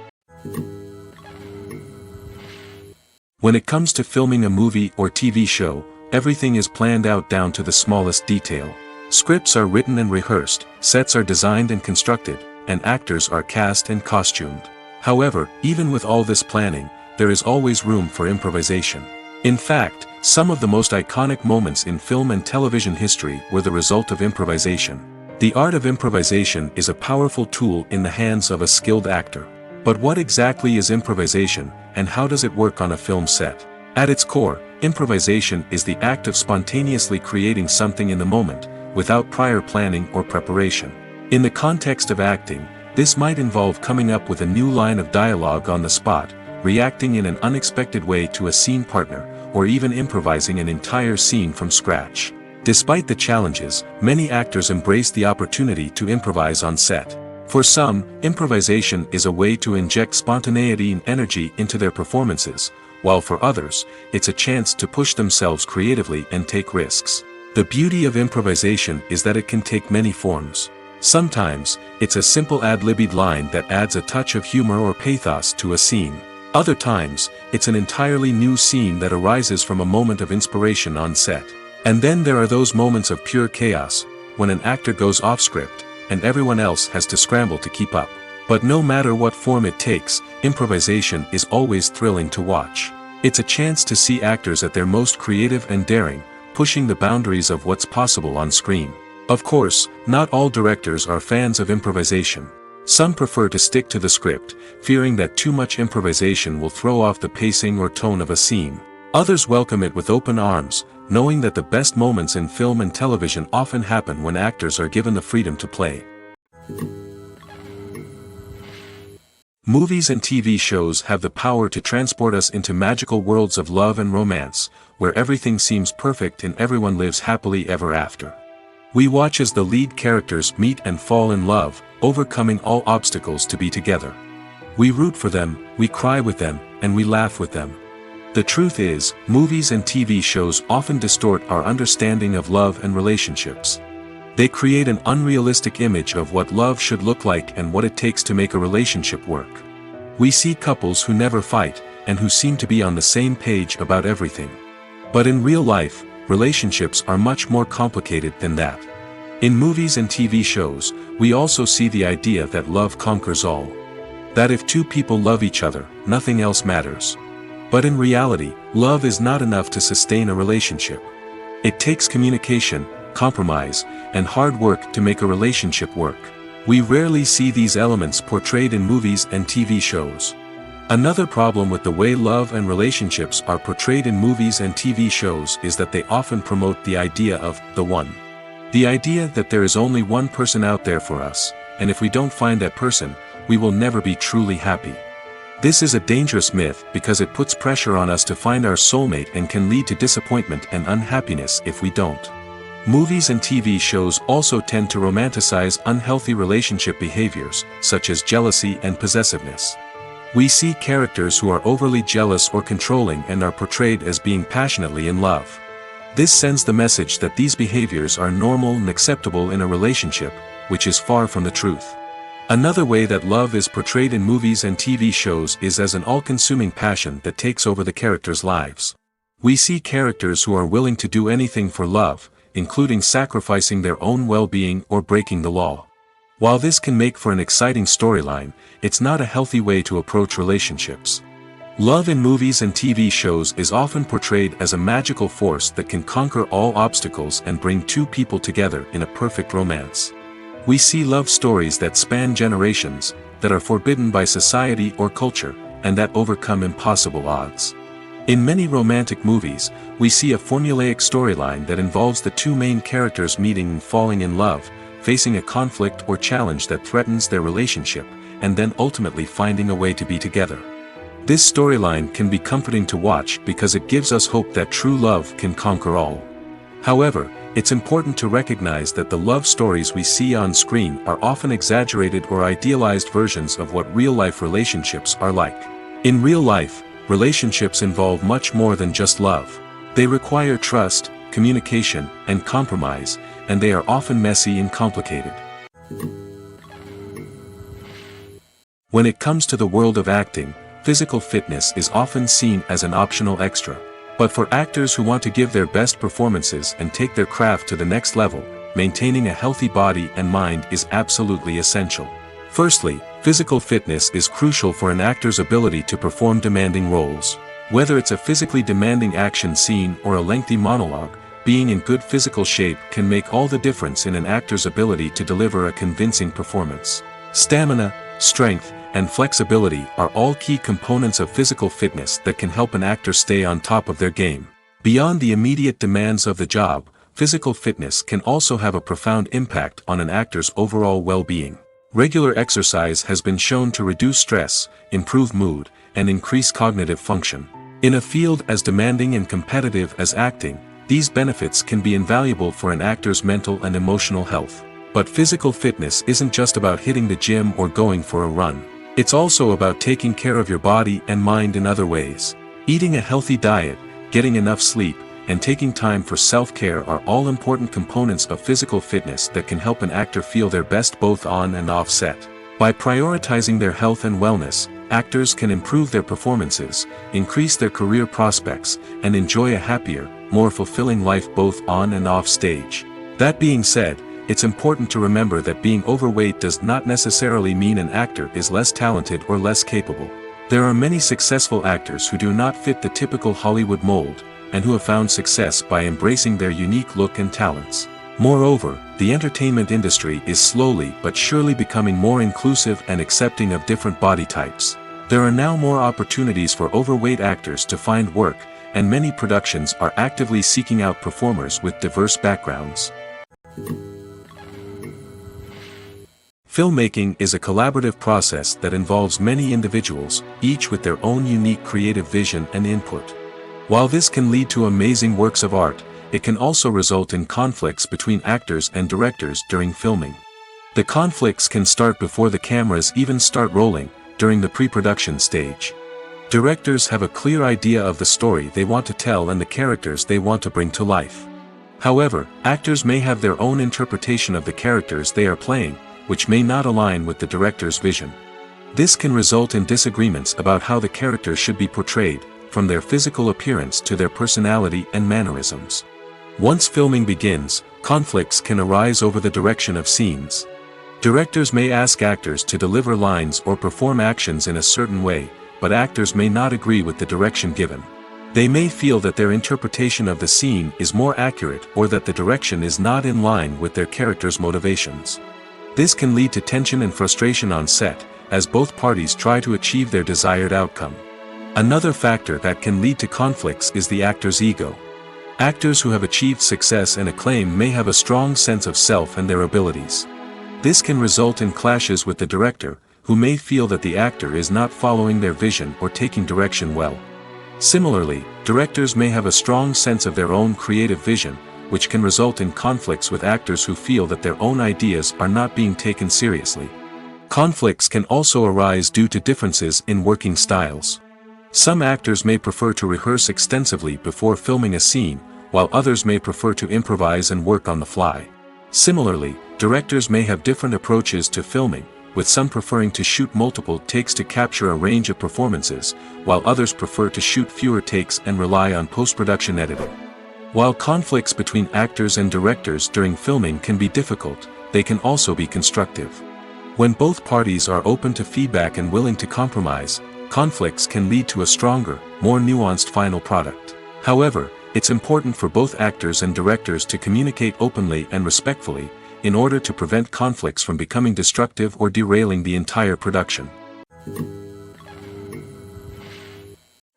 When it comes to filming a movie or TV show, everything is planned out down to the smallest detail. Scripts are written and rehearsed, sets are designed and constructed, and actors are cast and costumed. However, even with all this planning, there is always room for improvisation. In fact, some of the most iconic moments in film and television history were the result of improvisation. The art of improvisation is a powerful tool in the hands of a skilled actor. But what exactly is improvisation, and how does it work on a film set? At its core, improvisation is the act of spontaneously creating something in the moment, without prior planning or preparation. In the context of acting, this might involve coming up with a new line of dialogue on the spot, reacting in an unexpected way to a scene partner, or even improvising an entire scene from scratch. Despite the challenges, many actors embrace the opportunity to improvise on set. For some, improvisation is a way to inject spontaneity and energy into their performances, while for others, it's a chance to push themselves creatively and take risks. The beauty of improvisation is that it can take many forms. Sometimes, it's a simple ad-libbed line that adds a touch of humor or pathos to a scene. Other times, it's an entirely new scene that arises from a moment of inspiration on set. And then there are those moments of pure chaos, when an actor goes off script, and everyone else has to scramble to keep up. But no matter what form it takes, improvisation is always thrilling to watch. It's a chance to see actors at their most creative and daring, pushing the boundaries of what's possible on screen. Of course, not all directors are fans of improvisation. Some prefer to stick to the script, fearing that too much improvisation will throw off the pacing or tone of a scene. Others welcome it with open arms, knowing that the best moments in film and television often happen when actors are given the freedom to play. Movies and TV shows have the power to transport us into magical worlds of love and romance, where everything seems perfect and everyone lives happily ever after. We watch as the lead characters meet and fall in love, overcoming all obstacles to be together. We root for them, we cry with them, and we laugh with them. The truth is, movies and TV shows often distort our understanding of love and relationships. They create an unrealistic image of what love should look like and what it takes to make a relationship work. We see couples who never fight, and who seem to be on the same page about everything. But in real life, relationships are much more complicated than that. In movies and TV shows, we also see the idea that love conquers all. That if two people love each other, nothing else matters. But in reality, love is not enough to sustain a relationship. It takes communication, compromise, and hard work to make a relationship work. We rarely see these elements portrayed in movies and TV shows. Another problem with the way love and relationships are portrayed in movies and TV shows is that they often promote the idea of the one. The idea that there is only one person out there for us, and if we don't find that person, we will never be truly happy. This is a dangerous myth because it puts pressure on us to find our soulmate and can lead to disappointment and unhappiness if we don't. Movies and TV shows also tend to romanticize unhealthy relationship behaviors, such as jealousy and possessiveness. We see characters who are overly jealous or controlling and are portrayed as being passionately in love. This sends the message that these behaviors are normal and acceptable in a relationship, which is far from the truth. Another way that love is portrayed in movies and TV shows is as an all-consuming passion that takes over the characters' lives. We see characters who are willing to do anything for love, including sacrificing their own well-being or breaking the law. While this can make for an exciting storyline, it's not a healthy way to approach relationships. Love in movies and TV shows is often portrayed as a magical force that can conquer all obstacles and bring two people together in a perfect romance. We see love stories that span generations, that are forbidden by society or culture, and that overcome impossible odds. In many romantic movies, we see a formulaic storyline that involves the two main characters meeting and falling in love, facing a conflict or challenge that threatens their relationship, and then ultimately finding a way to be together. This storyline can be comforting to watch because it gives us hope that true love can conquer all. However, it's important to recognize that the love stories we see on screen are often exaggerated or idealized versions of what real-life relationships are like. In real life, relationships involve much more than just love. They require trust, communication, and compromise, and they are often messy and complicated. When it comes to the world of acting, physical fitness is often seen as an optional extra. But for actors who want to give their best performances and take their craft to the next level, maintaining a healthy body and mind is absolutely essential. Firstly, physical fitness is crucial for an actor's ability to perform demanding roles. Whether it's a physically demanding action scene or a lengthy monologue, being in good physical shape can make all the difference in an actor's ability to deliver a convincing performance. Stamina, strength, and flexibility are all key components of physical fitness that can help an actor stay on top of their game. Beyond the immediate demands of the job, physical fitness can also have a profound impact on an actor's overall well-being. Regular exercise has been shown to reduce stress, improve mood, and increase cognitive function. In a field as demanding and competitive as acting, these benefits can be invaluable for an actor's mental and emotional health. But physical fitness isn't just about hitting the gym or going for a run. It's also about taking care of your body and mind in other ways. Eating a healthy diet, getting enough sleep, and taking time for self-care are all important components of physical fitness that can help an actor feel their best both on and off set. By prioritizing their health and wellness, actors can improve their performances, increase their career prospects, and enjoy a happier, more fulfilling life both on and off stage. That being said, it's important to remember that being overweight does not necessarily mean an actor is less talented or less capable. There are many successful actors who do not fit the typical Hollywood mold, and who have found success by embracing their unique look and talents. Moreover, the entertainment industry is slowly but surely becoming more inclusive and accepting of different body types. There are now more opportunities for overweight actors to find work, and many productions are actively seeking out performers with diverse backgrounds. Filmmaking is a collaborative process that involves many individuals, each with their own unique creative vision and input. While this can lead to amazing works of art, it can also result in conflicts between actors and directors during filming. The conflicts can start before the cameras even start rolling, during the pre-production stage. Directors have a clear idea of the story they want to tell and the characters they want to bring to life. However, actors may have their own interpretation of the characters they are playing, which may not align with the director's vision. This can result in disagreements about how the character should be portrayed, from their physical appearance to their personality and mannerisms. Once filming begins, conflicts can arise over the direction of scenes. Directors may ask actors to deliver lines or perform actions in a certain way, but actors may not agree with the direction given. They may feel that their interpretation of the scene is more accurate or that the direction is not in line with their character's motivations. This can lead to tension and frustration on set, as both parties try to achieve their desired outcome. Another factor that can lead to conflicts is the actor's ego. Actors who have achieved success and acclaim may have a strong sense of self and their abilities. This can result in clashes with the director, who may feel that the actor is not following their vision or taking direction well. Similarly, directors may have a strong sense of their own creative vision, which can result in conflicts with actors who feel that their own ideas are not being taken seriously. Conflicts can also arise due to differences in working styles. Some actors may prefer to rehearse extensively before filming a scene, while others may prefer to improvise and work on the fly. Similarly, directors may have different approaches to filming, with some preferring to shoot multiple takes to capture a range of performances, while others prefer to shoot fewer takes and rely on post-production editing. While conflicts between actors and directors during filming can be difficult, they can also be constructive. When both parties are open to feedback and willing to compromise, conflicts can lead to a stronger, more nuanced final product. However, it's important for both actors and directors to communicate openly and respectfully, in order to prevent conflicts from becoming destructive or derailing the entire production.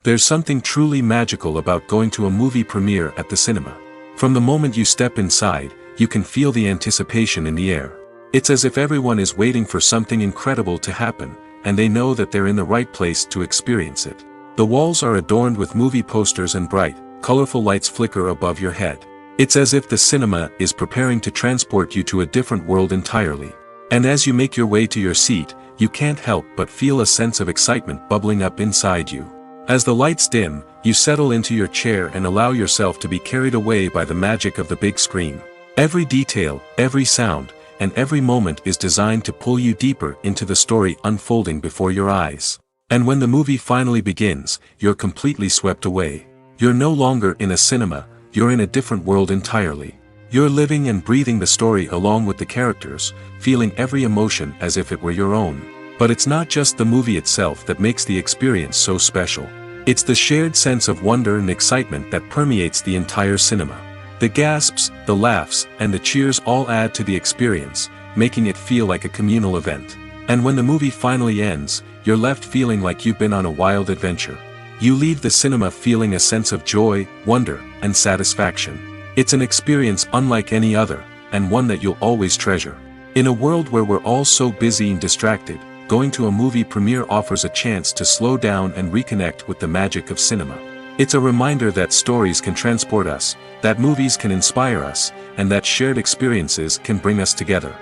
There's something truly magical about going to a movie premiere at the cinema. From the moment you step inside, you can feel the anticipation in the air. It's as if everyone is waiting for something incredible to happen, and they know that they're in the right place to experience it. The walls are adorned with movie posters and bright, colorful lights flicker above your head. It's as if the cinema is preparing to transport you to a different world entirely. And as you make your way to your seat, you can't help but feel a sense of excitement bubbling up inside you. As the lights dim, you settle into your chair and allow yourself to be carried away by the magic of the big screen. Every detail, every sound, and every moment is designed to pull you deeper into the story unfolding before your eyes. And when the movie finally begins, you're completely swept away. You're no longer in a cinema, you're in a different world entirely. You're living and breathing the story along with the characters, feeling every emotion as if it were your own. But it's not just the movie itself that makes the experience so special. It's the shared sense of wonder and excitement that permeates the entire cinema. The gasps, the laughs, and the cheers all add to the experience, making it feel like a communal event. And when the movie finally ends, you're left feeling like you've been on a wild adventure. You leave the cinema feeling a sense of joy, wonder, and satisfaction. It's an experience unlike any other, and one that you'll always treasure. In a world where we're all so busy and distracted, going to a movie premiere offers a chance to slow down and reconnect with the magic of cinema. It's a reminder that stories can transport us, that movies can inspire us, and that shared experiences can bring us together.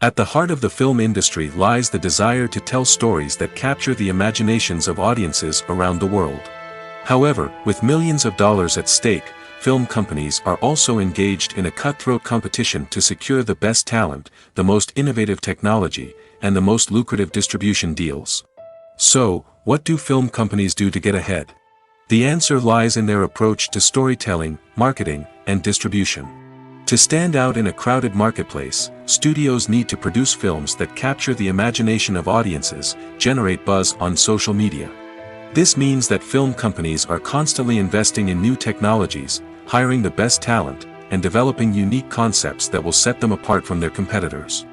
At the heart of the film industry lies the desire to tell stories that capture the imaginations of audiences around the world. However, with millions of dollars at stake, film companies are also engaged in a cutthroat competition to secure the best talent, the most innovative technology, and the most lucrative distribution deals. So, what do film companies do to get ahead? The answer lies in their approach to storytelling, marketing, and distribution. To stand out in a crowded marketplace, studios need to produce films that capture the imagination of audiences, generate buzz on social media. This means that film companies are constantly investing in new technologies, hiring the best talent, and developing unique concepts that will set them apart from their competitors.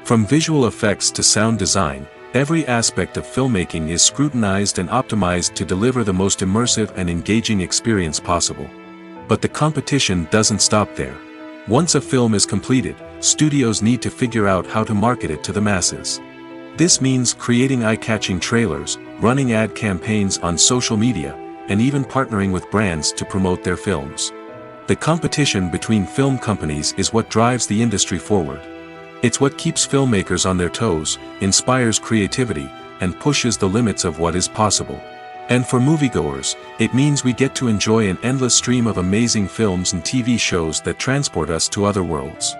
From visual effects to sound design, every aspect of filmmaking is scrutinized and optimized to deliver the most immersive and engaging experience possible. But the competition doesn't stop there. Once a film is completed, studios need to figure out how to market it to the masses. This means creating eye-catching trailers, running ad campaigns on social media, and even partnering with brands to promote their films. The competition between film companies is what drives the industry forward. It's what keeps filmmakers on their toes, inspires creativity, and pushes the limits of what is possible. And for moviegoers, it means we get to enjoy an endless stream of amazing films and TV shows that transport us to other worlds.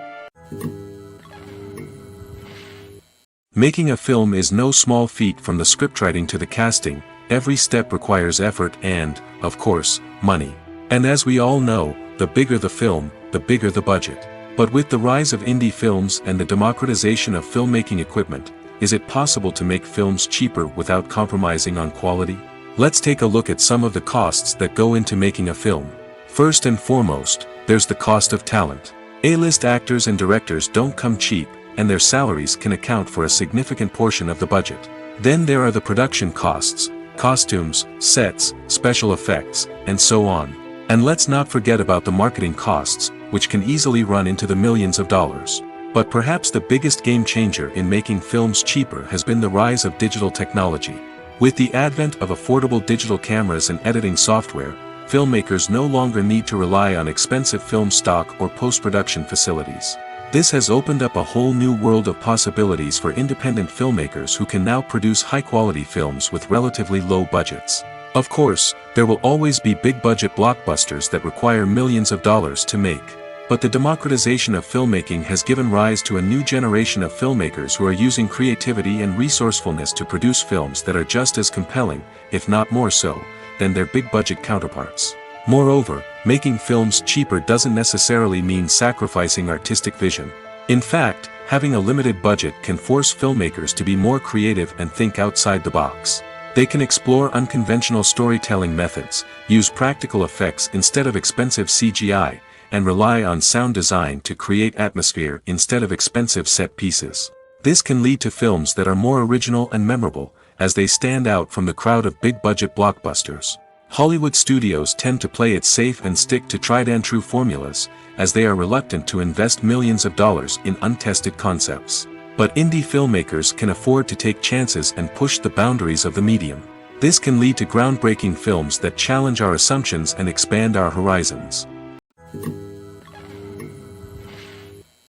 Making a film is no small feat. From the scriptwriting to the casting, every step requires effort and, of course, money. And as we all know, the bigger the film, the bigger the budget. But with the rise of indie films and the democratization of filmmaking equipment, is it possible to make films cheaper without compromising on quality? Let's take a look at some of the costs that go into making a film. First and foremost, there's the cost of talent. A-list actors and directors don't come cheap, and their salaries can account for a significant portion of the budget. Then there are the production costs, costumes, sets, special effects, and so on. And let's not forget about the marketing costs, which can easily run into the millions of dollars. But perhaps the biggest game changer in making films cheaper has been the rise of digital technology. With the advent of affordable digital cameras and editing software, filmmakers no longer need to rely on expensive film stock or post-production facilities. This has opened up a whole new world of possibilities for independent filmmakers who can now produce high-quality films with relatively low budgets. Of course, there will always be big-budget blockbusters that require millions of dollars to make. But the democratization of filmmaking has given rise to a new generation of filmmakers who are using creativity and resourcefulness to produce films that are just as compelling, if not more so, than their big-budget counterparts. Moreover, making films cheaper doesn't necessarily mean sacrificing artistic vision. In fact, having a limited budget can force filmmakers to be more creative and think outside the box. They can explore unconventional storytelling methods, use practical effects instead of expensive CGI, and rely on sound design to create atmosphere instead of expensive set pieces. This can lead to films that are more original and memorable, as they stand out from the crowd of big-budget blockbusters. Hollywood studios tend to play it safe and stick to tried-and-true formulas, as they are reluctant to invest millions of dollars in untested concepts. But indie filmmakers can afford to take chances and push the boundaries of the medium. This can lead to groundbreaking films that challenge our assumptions and expand our horizons.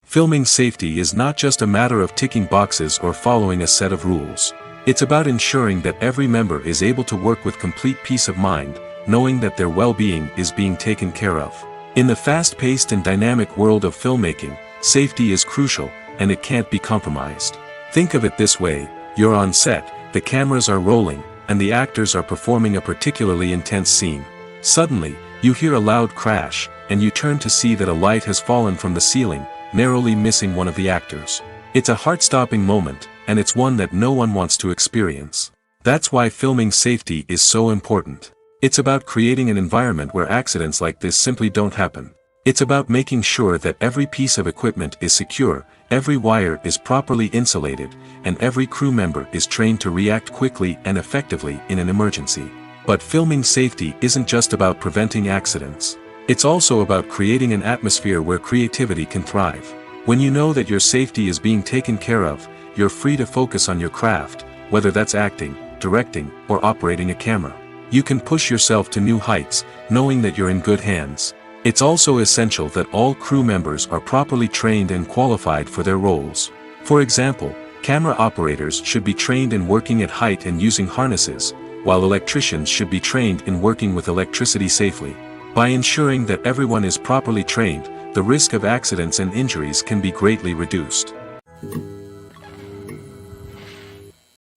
Filming safety is not just a matter of ticking boxes or following a set of rules. It's about ensuring that every member is able to work with complete peace of mind, knowing that their well-being is being taken care of. In the fast-paced and dynamic world of filmmaking, safety is crucial, and it can't be compromised. Think of it this way: you're on set, the cameras are rolling, and the actors are performing a particularly intense scene. Suddenly, you hear a loud crash, and you turn to see that a light has fallen from the ceiling, narrowly missing one of the actors. It's a heart-stopping moment, and it's one that no one wants to experience. That's why filming safety is so important. It's about creating an environment where accidents like this simply don't happen. It's about making sure that every piece of equipment is secure, every wire is properly insulated, and every crew member is trained to react quickly and effectively in an emergency. But filming safety isn't just about preventing accidents. It's also about creating an atmosphere where creativity can thrive. When you know that your safety is being taken care of, you're free to focus on your craft, whether that's acting, directing, or operating a camera. You can push yourself to new heights, knowing that you're in good hands. It's also essential that all crew members are properly trained and qualified for their roles. For example, camera operators should be trained in working at height and using harnesses, while electricians should be trained in working with electricity safely. By ensuring that everyone is properly trained, the risk of accidents and injuries can be greatly reduced.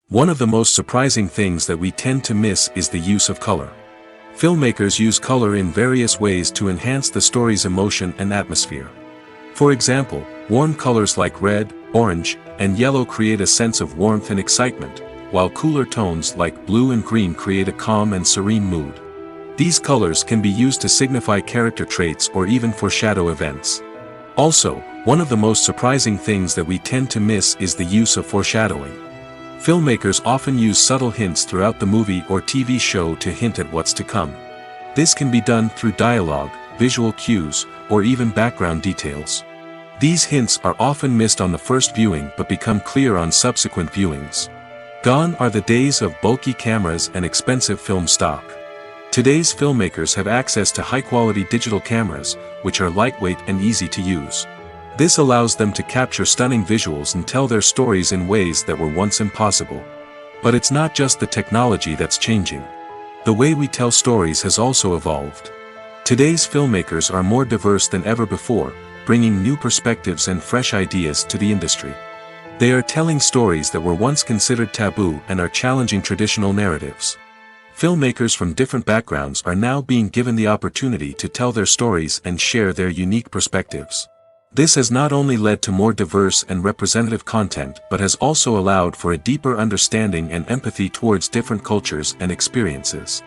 One of the most surprising things that we tend to miss is the use of color. Filmmakers use color in various ways to enhance the story's emotion and atmosphere. For example, warm colors like red, orange, and yellow create a sense of warmth and excitement, while cooler tones like blue and green create a calm and serene mood. These colors can be used to signify character traits or even foreshadow events. Also, one of the most surprising things that we tend to miss is the use of foreshadowing. Filmmakers often use subtle hints throughout the movie or TV show to hint at what's to come. This can be done through dialogue, visual cues, or even background details. These hints are often missed on the first viewing but become clear on subsequent viewings. Gone are the days of bulky cameras and expensive film stock. Today's filmmakers have access to high-quality digital cameras, which are lightweight and easy to use. This allows them to capture stunning visuals and tell their stories in ways that were once impossible. But it's not just the technology that's changing. The way we tell stories has also evolved. Today's filmmakers are more diverse than ever before, bringing new perspectives and fresh ideas to the industry. They are telling stories that were once considered taboo and are challenging traditional narratives. Filmmakers from different backgrounds are now being given the opportunity to tell their stories and share their unique perspectives. This has not only led to more diverse and representative content but has also allowed for a deeper understanding and empathy towards different cultures and experiences.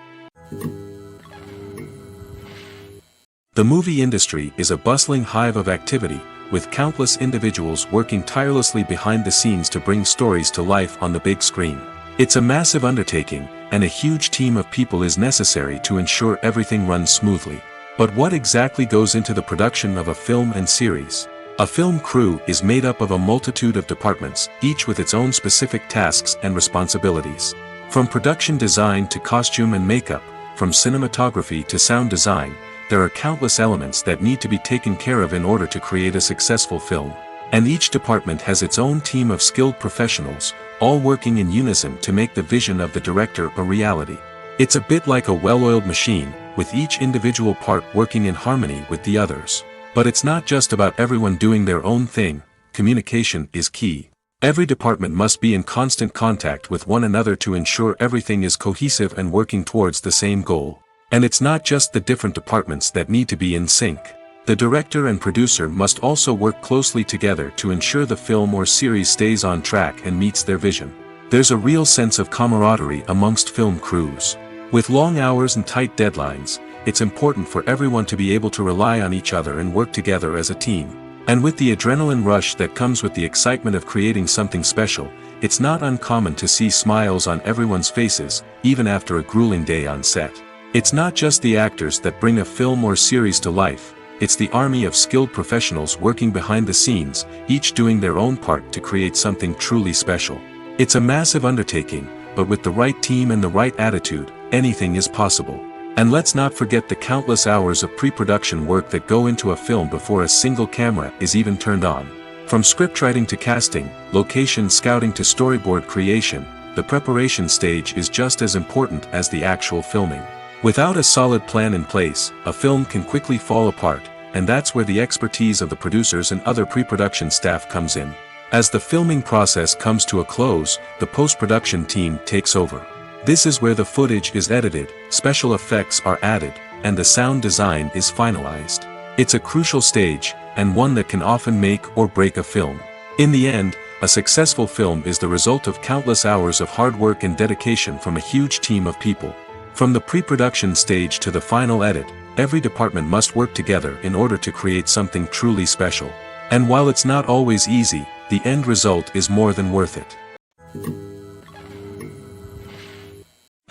The movie industry is a bustling hive of activity, with countless individuals working tirelessly behind the scenes to bring stories to life on the big screen. It's a massive undertaking, and a huge team of people is necessary to ensure everything runs smoothly. But what exactly goes into the production of a film and series? A film crew is made up of a multitude of departments, each with its own specific tasks and responsibilities. From production design to costume and makeup, from cinematography to sound design, there are countless elements that need to be taken care of in order to create a successful film. And each department has its own team of skilled professionals, all working in unison to make the vision of the director a reality. It's a bit like a well-oiled machine, with each individual part working in harmony with the others. But it's not just about everyone doing their own thing. Communication is key. Every department must be in constant contact with one another to ensure everything is cohesive and working towards the same goal. And it's not just the different departments that need to be in sync. The director and producer must also work closely together to ensure the film or series stays on track and meets their vision. There's a real sense of camaraderie amongst film crews. With long hours and tight deadlines, it's important for everyone to be able to rely on each other and work together as a team. And with the adrenaline rush that comes with the excitement of creating something special, it's not uncommon to see smiles on everyone's faces, even after a grueling day on set. It's not just the actors that bring a film or series to life. It's the army of skilled professionals working behind the scenes, each doing their own part to create something truly special. It's a massive undertaking, but with the right team and the right attitude, anything is possible. And let's not forget the countless hours of pre-production work that go into a film before a single camera is even turned on. From scriptwriting to casting, location scouting to storyboard creation, the preparation stage is just as important as the actual filming. Without a solid plan in place, a film can quickly fall apart, and that's where the expertise of the producers and other pre-production staff comes in. As the filming process comes to a close, the post-production team takes over. This is where the footage is edited, special effects are added, and the sound design is finalized. It's a crucial stage, and one that can often make or break a film. In the end, a successful film is the result of countless hours of hard work and dedication from a huge team of people. From the pre-production stage to the final edit, every department must work together in order to create something truly special. And while it's not always easy, the end result is more than worth it.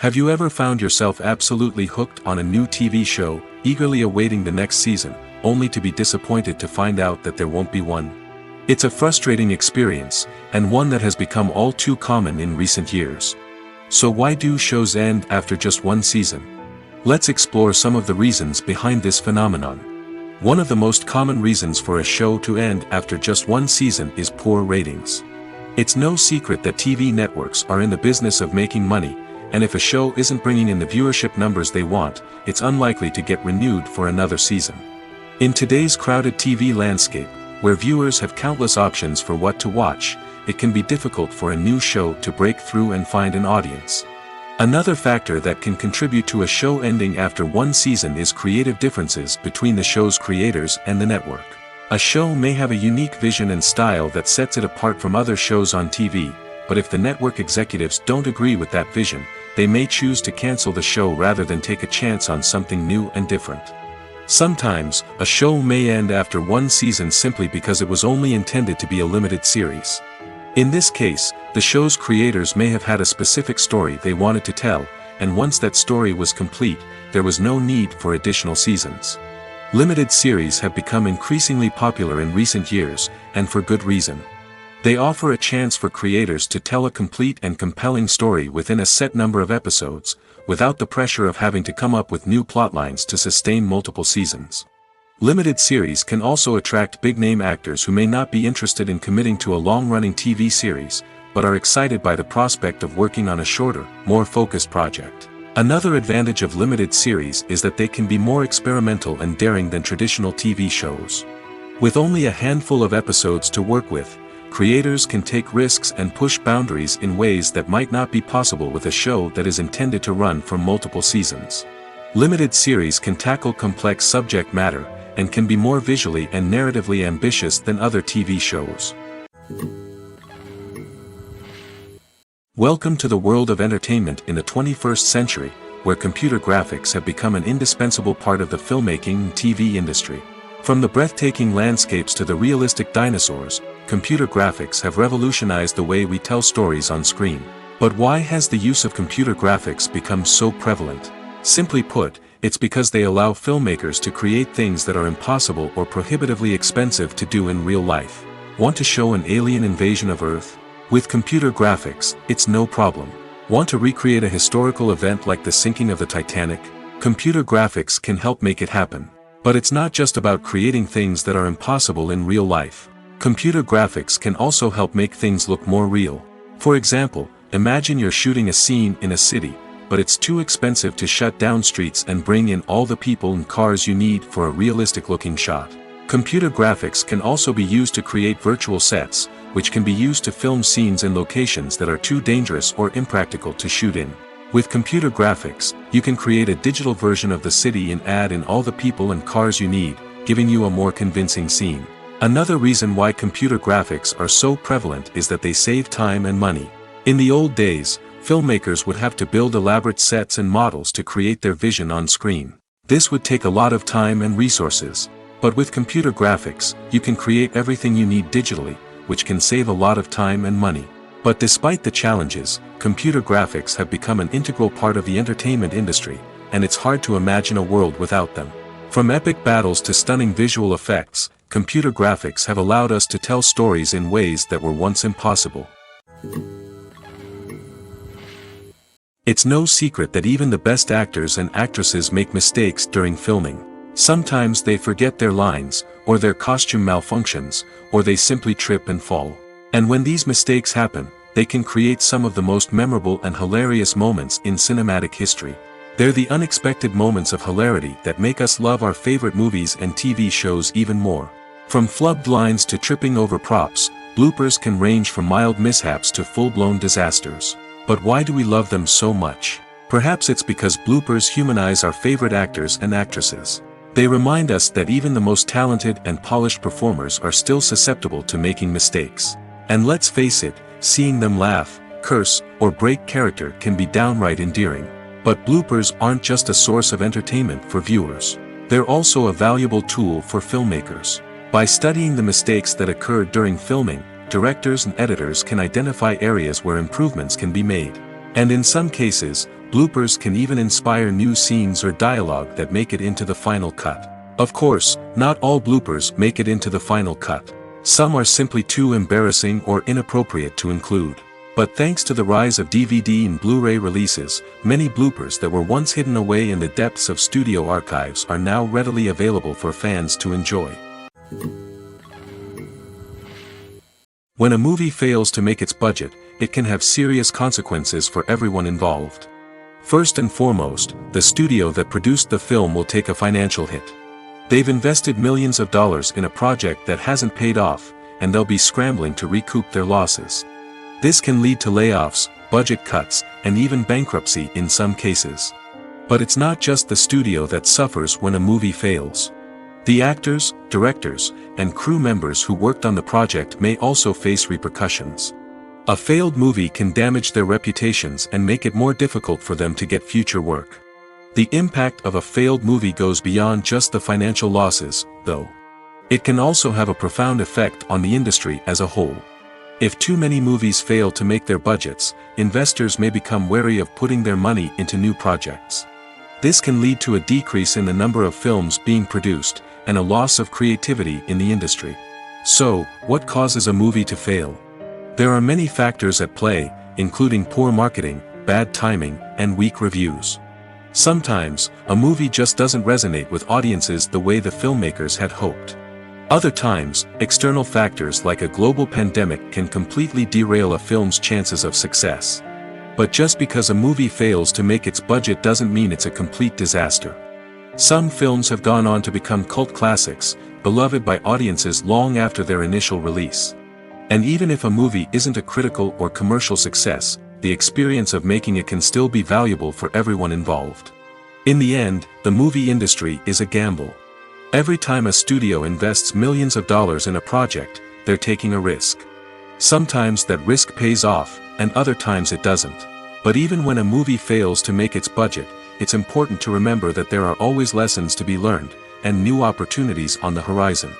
Have you ever found yourself absolutely hooked on a new TV show, eagerly awaiting the next season, only to be disappointed to find out that there won't be one? It's a frustrating experience, and one that has become all too common in recent years. So why do shows end after just one season? Let's explore some of the reasons behind this phenomenon. One of the most common reasons for a show to end after just one season is poor ratings. It's no secret that TV networks are in the business of making money, and if a show isn't bringing in the viewership numbers they want, it's unlikely to get renewed for another season. In today's crowded TV landscape, where viewers have countless options for what to watch, it can be difficult for a new show to break through and find an audience. Another factor that can contribute to a show ending after one season is creative differences between the show's creators and the network. A show may have a unique vision and style that sets it apart from other shows on TV, but if the network executives don't agree with that vision, they may choose to cancel the show rather than take a chance on something new and different. Sometimes, a show may end after one season simply because it was only intended to be a limited series. In this case, the show's creators may have had a specific story they wanted to tell, and once that story was complete, there was no need for additional seasons. Limited series have become increasingly popular in recent years, and for good reason. They offer a chance for creators to tell a complete and compelling story within a set number of episodes, without the pressure of having to come up with new plotlines to sustain multiple seasons. Limited series can also attract big-name actors who may not be interested in committing to a long-running TV series, but are excited by the prospect of working on a shorter, more focused project. Another advantage of limited series is that they can be more experimental and daring than traditional TV shows. With only a handful of episodes to work with, creators can take risks and push boundaries in ways that might not be possible with a show that is intended to run for multiple seasons. Limited series can tackle complex subject matter, and can be more visually and narratively ambitious than other TV shows. Welcome to the world of entertainment in the 21st century, where computer graphics have become an indispensable part of the filmmaking and TV industry. From the breathtaking landscapes to the realistic dinosaurs, computer graphics have revolutionized the way we tell stories on screen. But why has the use of computer graphics become so prevalent? Simply put, it's because they allow filmmakers to create things that are impossible or prohibitively expensive to do in real life. Want to show an alien invasion of Earth? With computer graphics, it's no problem. Want to recreate a historical event like the sinking of the Titanic? Computer graphics can help make it happen. But it's not just about creating things that are impossible in real life. Computer graphics can also help make things look more real. For example, imagine you're shooting a scene in a city, but it's too expensive to shut down streets and bring in all the people and cars you need for a realistic-looking shot. Computer graphics can also be used to create virtual sets, which can be used to film scenes in locations that are too dangerous or impractical to shoot in. With computer graphics, you can create a digital version of the city and add in all the people and cars you need, giving you a more convincing scene. Another reason why computer graphics are so prevalent is that they save time and money. In the old days, filmmakers would have to build elaborate sets and models to create their vision on screen. This would take a lot of time and resources. But with computer graphics, you can create everything you need digitally, which can save a lot of time and money. But despite the challenges, computer graphics have become an integral part of the entertainment industry, and it's hard to imagine a world without them. From epic battles to stunning visual effects, computer graphics have allowed us to tell stories in ways that were once impossible. It's no secret that even the best actors and actresses make mistakes during filming. Sometimes they forget their lines, or their costume malfunctions, or they simply trip and fall. And when these mistakes happen, they can create some of the most memorable and hilarious moments in cinematic history. They're the unexpected moments of hilarity that make us love our favorite movies and TV shows even more. From flubbed lines to tripping over props, bloopers can range from mild mishaps to full-blown disasters. But why do we love them so much? Perhaps it's because bloopers humanize our favorite actors and actresses. They remind us that even the most talented and polished performers are still susceptible to making mistakes. And let's face it, seeing them laugh, curse, or break character can be downright endearing. But bloopers aren't just a source of entertainment for viewers. They're also a valuable tool for filmmakers. By studying the mistakes that occurred during filming, directors and editors can identify areas where improvements can be made. And in some cases, bloopers can even inspire new scenes or dialogue that make it into the final cut. Of course, not all bloopers make it into the final cut. Some are simply too embarrassing or inappropriate to include. But thanks to the rise of DVD and Blu-ray releases, many bloopers that were once hidden away in the depths of studio archives are now readily available for fans to enjoy. When a movie fails to make its budget, it can have serious consequences for everyone involved. First and foremost, the studio that produced the film will take a financial hit. They've invested millions of dollars in a project that hasn't paid off, and they'll be scrambling to recoup their losses. This can lead to layoffs, budget cuts, and even bankruptcy in some cases. But it's not just the studio that suffers when a movie fails. The actors, directors, and crew members who worked on the project may also face repercussions. A failed movie can damage their reputations and make it more difficult for them to get future work. The impact of a failed movie goes beyond just the financial losses, though. It can also have a profound effect on the industry as a whole. If too many movies fail to make their budgets, investors may become wary of putting their money into new projects. This can lead to a decrease in the number of films being produced, and a loss of creativity in the industry. So, what causes a movie to fail? There are many factors at play, including poor marketing, bad timing, and weak reviews. Sometimes, a movie just doesn't resonate with audiences the way the filmmakers had hoped. Other times, external factors like a global pandemic can completely derail a film's chances of success. But just because a movie fails to make its budget doesn't mean it's a complete disaster. Some films have gone on to become cult classics, beloved by audiences long after their initial release. And even if a movie isn't a critical or commercial success, the experience of making it can still be valuable for everyone involved. In the end, the movie industry is a gamble. Every time a studio invests millions of dollars in a project, they're taking a risk. Sometimes that risk pays off, and other times it doesn't. But even when a movie fails to make its budget, it's important to remember that there are always lessons to be learned, and new opportunities on the horizon.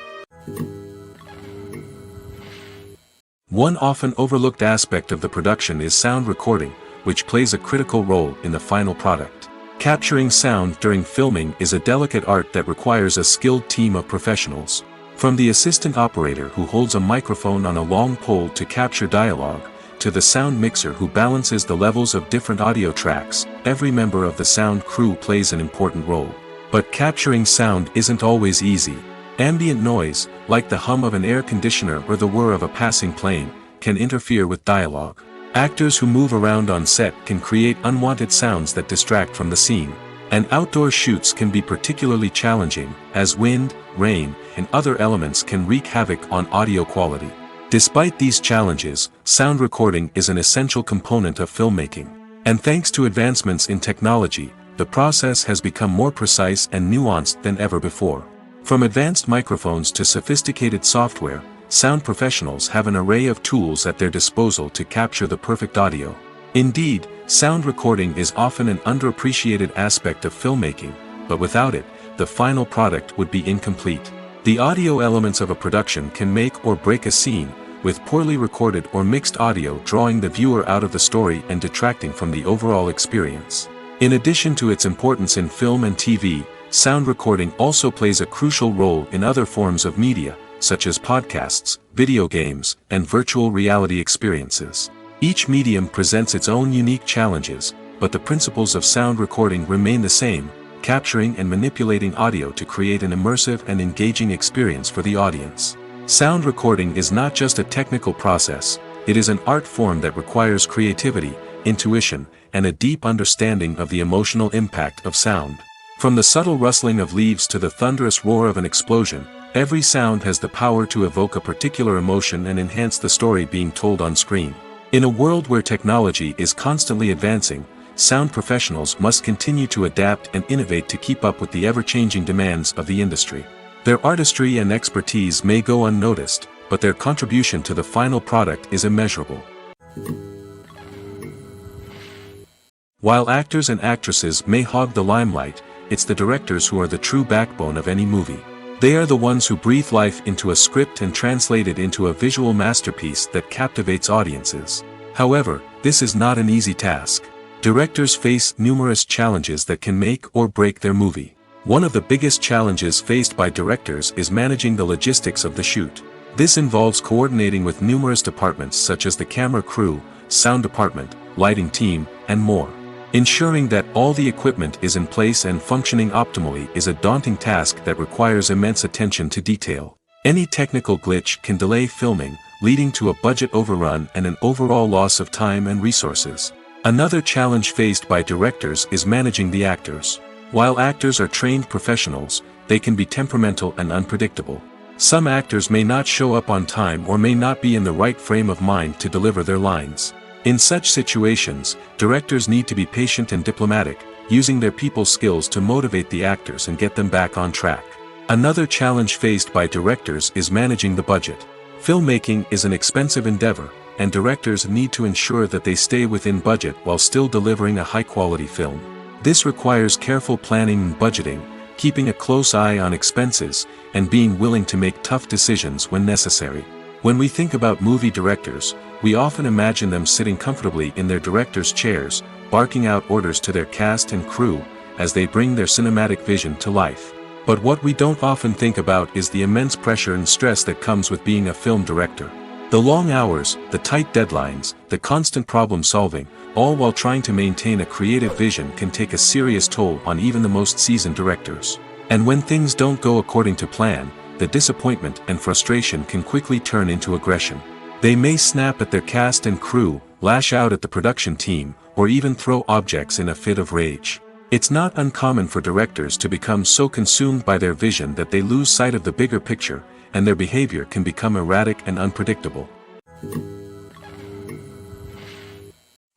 One often overlooked aspect of the production is sound recording, which plays a critical role in the final product. Capturing sound during filming is a delicate art that requires a skilled team of professionals. From the assistant operator who holds a microphone on a long pole to capture dialogue, to the sound mixer who balances the levels of different audio tracks, every member of the sound crew plays an important role. But capturing sound isn't always easy. Ambient noise, like the hum of an air conditioner or the whir of a passing plane, can interfere with dialogue. Actors who move around on set can create unwanted sounds that distract from the scene. And outdoor shoots can be particularly challenging, as wind, rain, and other elements can wreak havoc on audio quality. Despite these challenges, sound recording is an essential component of filmmaking. And thanks to advancements in technology, the process has become more precise and nuanced than ever before. From advanced microphones to sophisticated software, sound professionals have an array of tools at their disposal to capture the perfect audio. Indeed, sound recording is often an underappreciated aspect of filmmaking, but without it, the final product would be incomplete. The audio elements of a production can make or break a scene, with poorly recorded or mixed audio drawing the viewer out of the story and detracting from the overall experience. In addition to its importance in film and TV, sound recording also plays a crucial role in other forms of media, such as podcasts, video games, and virtual reality experiences. Each medium presents its own unique challenges, but the principles of sound recording remain the same, capturing and manipulating audio to create an immersive and engaging experience for the audience. Sound recording is not just a technical process, it is an art form that requires creativity, intuition, and a deep understanding of the emotional impact of sound. From the subtle rustling of leaves to the thunderous roar of an explosion, every sound has the power to evoke a particular emotion and enhance the story being told on screen. In a world where technology is constantly advancing, sound professionals must continue to adapt and innovate to keep up with the ever-changing demands of the industry. Their artistry and expertise may go unnoticed, but their contribution to the final product is immeasurable. While actors and actresses may hog the limelight, it's the directors who are the true backbone of any movie. They are the ones who breathe life into a script and translate it into a visual masterpiece that captivates audiences. However, this is not an easy task. Directors face numerous challenges that can make or break their movie. One of the biggest challenges faced by directors is managing the logistics of the shoot. This involves coordinating with numerous departments such as the camera crew, sound department, lighting team, and more. Ensuring that all the equipment is in place and functioning optimally is a daunting task that requires immense attention to detail. Any technical glitch can delay filming, leading to a budget overrun and an overall loss of time and resources. Another challenge faced by directors is managing the actors. While actors are trained professionals, they can be temperamental and unpredictable. Some actors may not show up on time or may not be in the right frame of mind to deliver their lines. In such situations, directors need to be patient and diplomatic, using their people skills to motivate the actors and get them back on track. Another challenge faced by directors is managing the budget. Filmmaking is an expensive endeavor, and directors need to ensure that they stay within budget while still delivering a high-quality film. This requires careful planning and budgeting, keeping a close eye on expenses, and being willing to make tough decisions when necessary. When we think about movie directors, we often imagine them sitting comfortably in their director's chairs, barking out orders to their cast and crew, as they bring their cinematic vision to life. But what we don't often think about is the immense pressure and stress that comes with being a film director. The long hours, the tight deadlines, the constant problem solving, all while trying to maintain a creative vision can take a serious toll on even the most seasoned directors. And when things don't go according to plan, the disappointment and frustration can quickly turn into aggression. They may snap at their cast and crew, lash out at the production team, or even throw objects in a fit of rage. It's not uncommon for directors to become so consumed by their vision that they lose sight of the bigger picture, and their behavior can become erratic and unpredictable.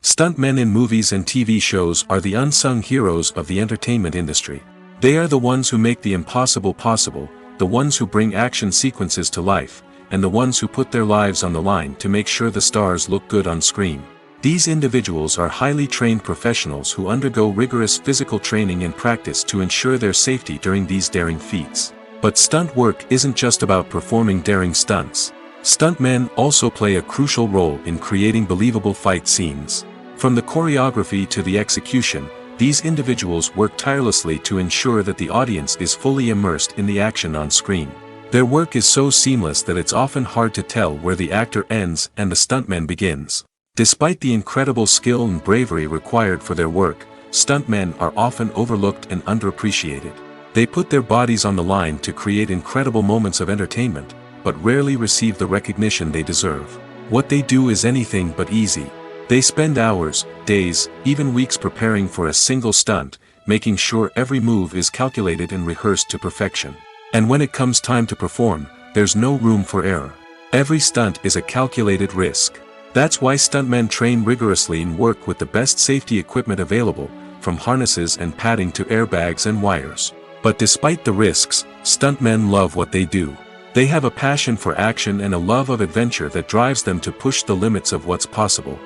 Stuntmen in movies and TV shows are the unsung heroes of the entertainment industry. They are the ones who make the impossible possible, the ones who bring action sequences to life, and the ones who put their lives on the line to make sure the stars look good on screen. These individuals are highly trained professionals who undergo rigorous physical training and practice to ensure their safety during these daring feats. But stunt work isn't just about performing daring stunts. Stuntmen also play a crucial role in creating believable fight scenes. From the choreography to the execution, these individuals work tirelessly to ensure that the audience is fully immersed in the action on screen. Their work is so seamless that it's often hard to tell where the actor ends and the stuntman begins. Despite the incredible skill and bravery required for their work, stuntmen are often overlooked and underappreciated. They put their bodies on the line to create incredible moments of entertainment, but rarely receive the recognition they deserve. What they do is anything but easy. They spend hours, days, even weeks preparing for a single stunt, making sure every move is calculated and rehearsed to perfection. And when it comes time to perform, there's no room for error. Every stunt is a calculated risk. That's why stuntmen train rigorously and work with the best safety equipment available, from harnesses and padding to airbags and wires. But despite the risks, stuntmen love what they do. They have a passion for action and a love of adventure that drives them to push the limits of what's possible.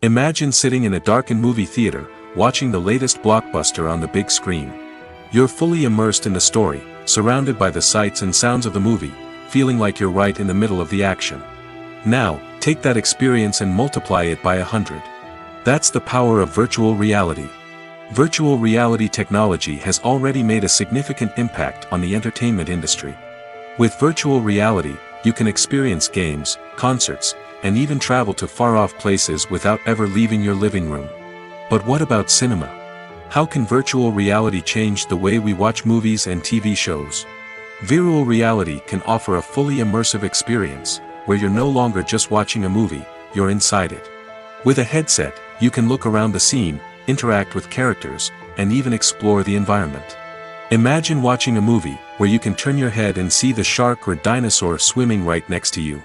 Imagine sitting in a darkened movie theater, watching the latest blockbuster on the big screen. You're fully immersed in the story, surrounded by the sights and sounds of the movie, feeling like you're right in the middle of the action. Now, take that experience and multiply it by 100. That's the power of virtual reality. Virtual reality technology has already made a significant impact on the entertainment industry. With virtual reality, you can experience games, concerts, and even travel to far-off places without ever leaving your living room. But what about cinema? How can virtual reality change the way we watch movies and TV shows? Virtual reality can offer a fully immersive experience, where you're no longer just watching a movie, you're inside it. With a headset, you can look around the scene, interact with characters, and even explore the environment. Imagine watching a movie, where you can turn your head and see the shark or dinosaur swimming right next to you.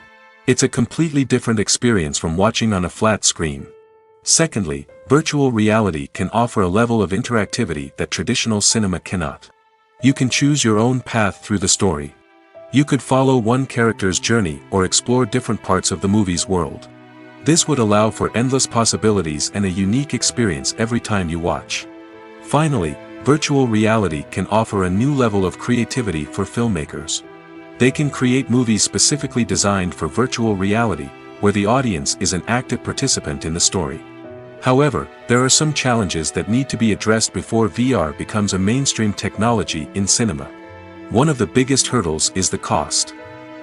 It's a completely different experience from watching on a flat screen. Secondly, virtual reality can offer a level of interactivity that traditional cinema cannot. You can choose your own path through the story. You could follow one character's journey or explore different parts of the movie's world. This would allow for endless possibilities and a unique experience every time you watch. Finally, virtual reality can offer a new level of creativity for filmmakers. They can create movies specifically designed for virtual reality, where the audience is an active participant in the story. However, there are some challenges that need to be addressed before VR becomes a mainstream technology in cinema. One of the biggest hurdles is the cost.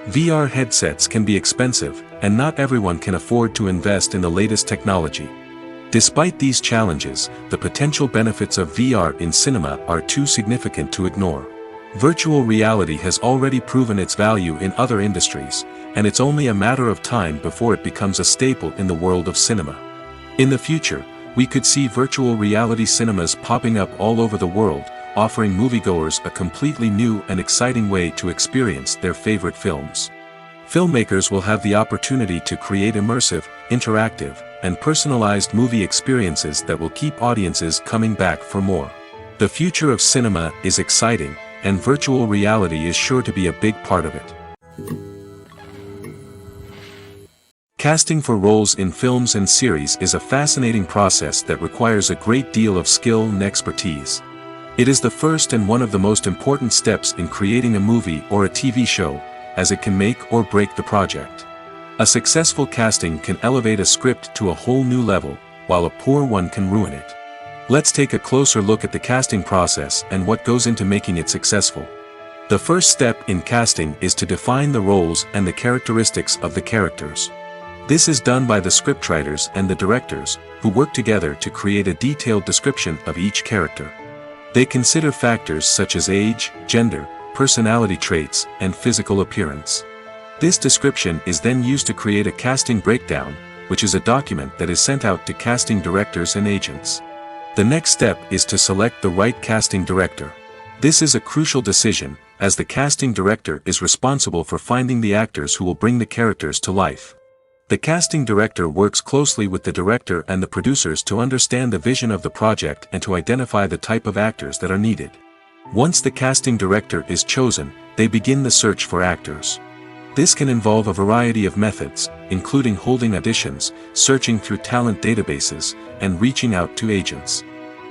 VR headsets can be expensive, and not everyone can afford to invest in the latest technology. Despite these challenges, the potential benefits of VR in cinema are too significant to ignore. Virtual reality has already proven its value in other industries, and it's only a matter of time before it becomes a staple in the world of cinema. In the future, we could see virtual reality cinemas popping up all over the world, offering moviegoers a completely new and exciting way to experience their favorite films. Filmmakers will have the opportunity to create immersive, interactive, and personalized movie experiences that will keep audiences coming back for more. The future of cinema is exciting, and virtual reality is sure to be a big part of it. Casting for roles in films and series is a fascinating process that requires a great deal of skill and expertise. It is the first and one of the most important steps in creating a movie or a TV show, as it can make or break the project. A successful casting can elevate a script to a whole new level, while a poor one can ruin it. Let's take a closer look at the casting process and what goes into making it successful. The first step in casting is to define the roles and the characteristics of the characters. This is done by the scriptwriters and the directors, who work together to create a detailed description of each character. They consider factors such as age, gender, personality traits, and physical appearance. This description is then used to create a casting breakdown, which is a document that is sent out to casting directors and agents. The next step is to select the right casting director. This is a crucial decision, as the casting director is responsible for finding the actors who will bring the characters to life. The casting director works closely with the director and the producers to understand the vision of the project and to identify the type of actors that are needed. Once the casting director is chosen, they begin the search for actors. This can involve a variety of methods, including holding auditions, searching through talent databases, and reaching out to agents.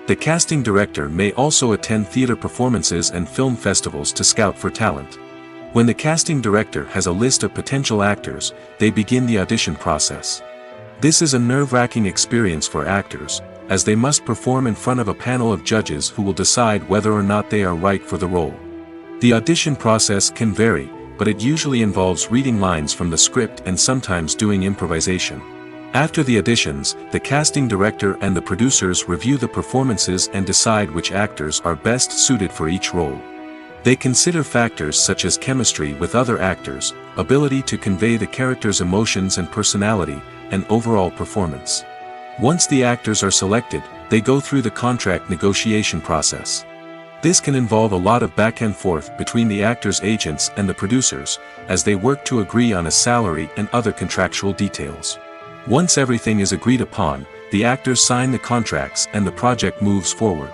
The casting director may also attend theater performances and film festivals to scout for talent. When the casting director has a list of potential actors, they begin the audition process. This is a nerve-wracking experience for actors, as they must perform in front of a panel of judges who will decide whether or not they are right for the role. The audition process can vary, but it usually involves reading lines from the script and sometimes doing improvisation. After the auditions, the casting director and the producers review the performances and decide which actors are best suited for each role. They consider factors such as chemistry with other actors, ability to convey the character's emotions and personality, and overall performance. Once the actors are selected, they go through the contract negotiation process. This can involve a lot of back and forth between the actors' agents and the producers, as they work to agree on a salary and other contractual details. Once everything is agreed upon, the actors sign the contracts and the project moves forward.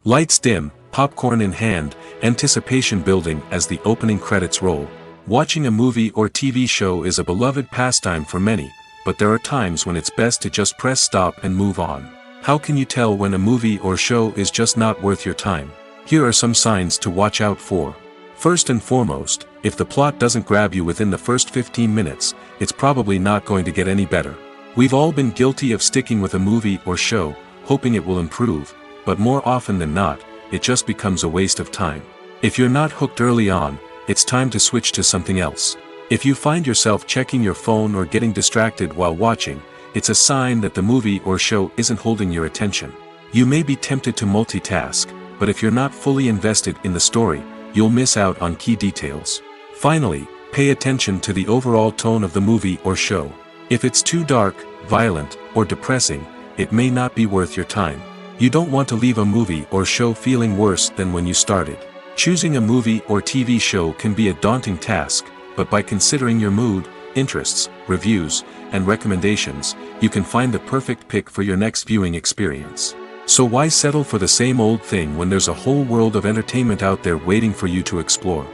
Lights dim, popcorn in hand, anticipation building as the opening credits roll. Watching a movie or TV show is a beloved pastime for many, but there are times when it's best to just press stop and move on. How can you tell when a movie or show is just not worth your time? Here are some signs to watch out for. First and foremost, if the plot doesn't grab you within the first 15 minutes, it's probably not going to get any better. We've all been guilty of sticking with a movie or show, hoping it will improve, but more often than not, it just becomes a waste of time. If you're not hooked early on, it's time to switch to something else. If you find yourself checking your phone or getting distracted while watching, it's a sign that the movie or show isn't holding your attention. You may be tempted to multitask, but if you're not fully invested in the story, you'll miss out on key details. Finally, pay attention to the overall tone of the movie or show. If it's too dark, violent, or depressing, it may not be worth your time. You don't want to leave a movie or show feeling worse than when you started. Choosing a movie or TV show can be a daunting task, but by considering your mood, interests, reviews, and recommendations, you can find the perfect pick for your next viewing experience. So why settle for the same old thing when there's a whole world of entertainment out there waiting for you to explore?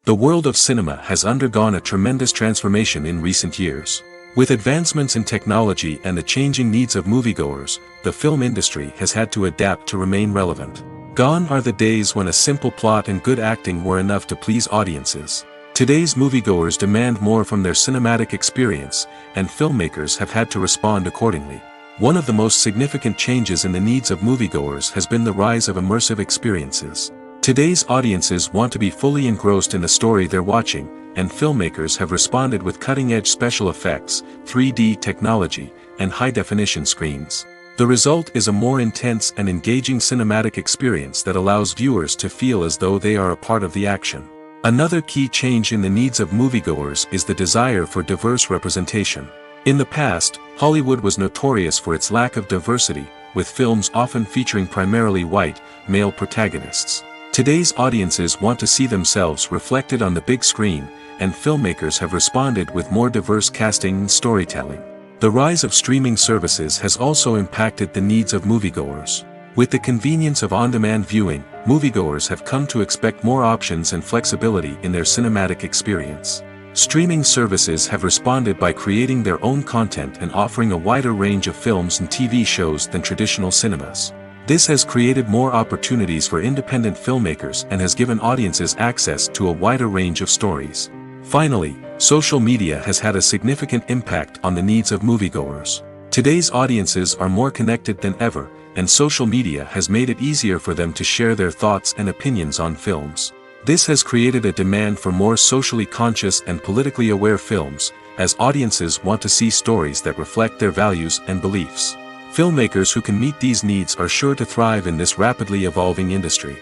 The world of cinema has undergone a tremendous transformation in recent years. With advancements in technology and the changing needs of moviegoers, the film industry has had to adapt to remain relevant. Gone are the days when a simple plot and good acting were enough to please audiences. Today's moviegoers demand more from their cinematic experience, and filmmakers have had to respond accordingly. One of the most significant changes in the needs of moviegoers has been the rise of immersive experiences. Today's audiences want to be fully engrossed in the story they're watching, and filmmakers have responded with cutting-edge special effects, 3D technology, and high-definition screens. The result is a more intense and engaging cinematic experience that allows viewers to feel as though they are a part of the action. Another key change in the needs of moviegoers is the desire for diverse representation. In the past, Hollywood was notorious for its lack of diversity, with films often featuring primarily white, male protagonists. Today's audiences want to see themselves reflected on the big screen, and filmmakers have responded with more diverse casting and storytelling. The rise of streaming services has also impacted the needs of moviegoers. With the convenience of on-demand viewing, moviegoers have come to expect more options and flexibility in their cinematic experience. Streaming services have responded by creating their own content and offering a wider range of films and TV shows than traditional cinemas. This has created more opportunities for independent filmmakers and has given audiences access to a wider range of stories. Finally, social media has had a significant impact on the needs of moviegoers. Today's audiences are more connected than ever, and social media has made it easier for them to share their thoughts and opinions on films. This has created a demand for more socially conscious and politically aware films, as audiences want to see stories that reflect their values and beliefs. Filmmakers who can meet these needs are sure to thrive in this rapidly evolving industry.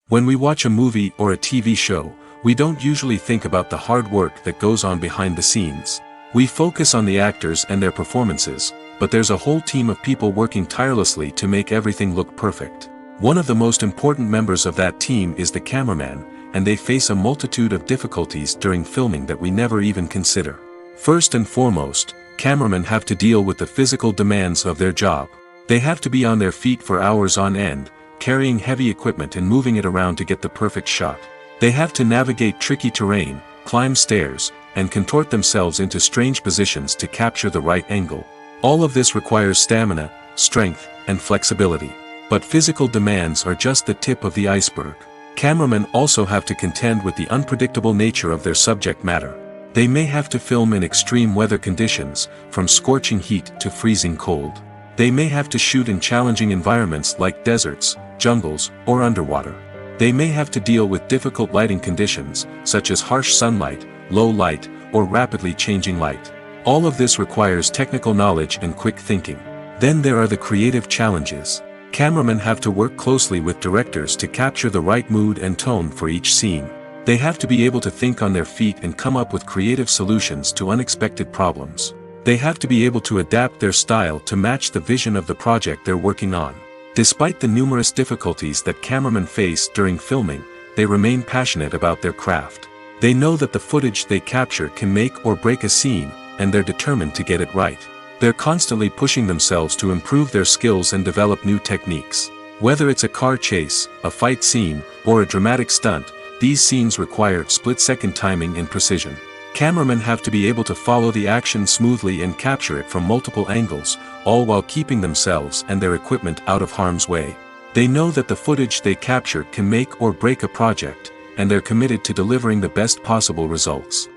When we watch a movie or a TV show, we don't usually think about the hard work that goes on behind the scenes. We focus on the actors and their performances, but there's a whole team of people working tirelessly to make everything look perfect. One of the most important members of that team is the cameraman, and they face a multitude of difficulties during filming that we never even consider. First and foremost, cameramen have to deal with the physical demands of their job. They have to be on their feet for hours on end, carrying heavy equipment and moving it around to get the perfect shot. They have to navigate tricky terrain, climb stairs, and contort themselves into strange positions to capture the right angle. All of this requires stamina, strength, and flexibility. But physical demands are just the tip of the iceberg. Cameramen also have to contend with the unpredictable nature of their subject matter. They may have to film in extreme weather conditions, from scorching heat to freezing cold. They may have to shoot in challenging environments like deserts, jungles, or underwater. They may have to deal with difficult lighting conditions, such as harsh sunlight, low light, or rapidly changing light. All of this requires technical knowledge and quick thinking. Then there are the creative challenges. Cameramen have to work closely with directors to capture the right mood and tone for each scene. They have to be able to think on their feet and come up with creative solutions to unexpected problems. They have to be able to adapt their style to match the vision of the project they're working on. Despite the numerous difficulties that cameramen face during filming, they remain passionate about their craft. They know that the footage they capture can make or break a scene, and they're determined to get it right. They're constantly pushing themselves to improve their skills and develop new techniques. Whether it's a car chase, a fight scene, or a dramatic stunt, these scenes require split-second timing and precision. Cameramen have to be able to follow the action smoothly and capture it from multiple angles, all while keeping themselves and their equipment out of harm's way. They know that the footage they capture can make or break a project, and they're committed to delivering the best possible results.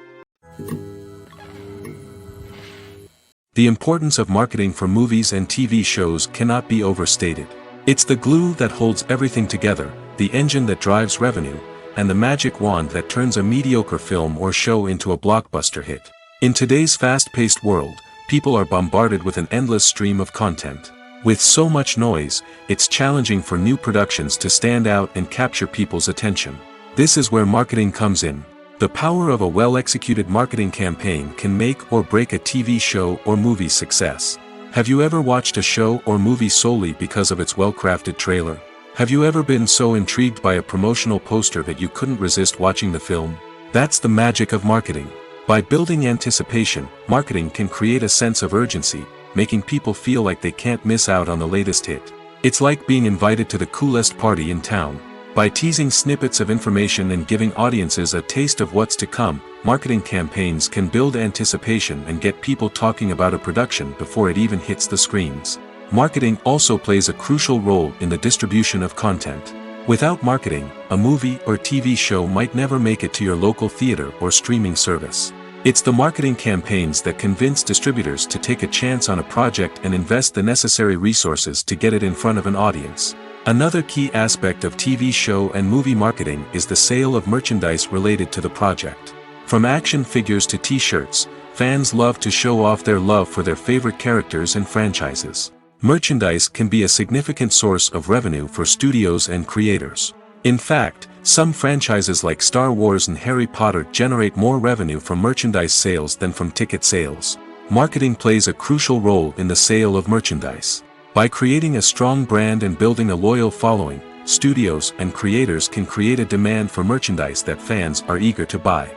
The importance of marketing for movies and TV shows cannot be overstated. It's the glue that holds everything together, the engine that drives revenue, and the magic wand that turns a mediocre film or show into a blockbuster hit. In today's fast-paced world, people are bombarded with an endless stream of content. With so much noise, it's challenging for new productions to stand out and capture people's attention. This is where marketing comes in. The power of a well-executed marketing campaign can make or break a TV show or movie's success. Have you ever watched a show or movie solely because of its well-crafted trailer? Have you ever been so intrigued by a promotional poster that you couldn't resist watching the film? That's the magic of marketing. By building anticipation, marketing can create a sense of urgency, making people feel like they can't miss out on the latest hit. It's like being invited to the coolest party in town. By teasing snippets of information and giving audiences a taste of what's to come, marketing campaigns can build anticipation and get people talking about a production before it even hits the screens. Marketing also plays a crucial role in the distribution of content. Without marketing, a movie or TV show might never make it to your local theater or streaming service. It's the marketing campaigns that convince distributors to take a chance on a project and invest the necessary resources to get it in front of an audience. Another key aspect of TV show and movie marketing is the sale of merchandise related to the project. From action figures to t-shirts, fans love to show off their love for their favorite characters and franchises. Merchandise can be a significant source of revenue for studios and creators. In fact, some franchises like Star Wars and Harry Potter generate more revenue from merchandise sales than from ticket sales. Marketing plays a crucial role in the sale of merchandise. By creating a strong brand and building a loyal following, studios and creators can create a demand for merchandise that fans are eager to buy.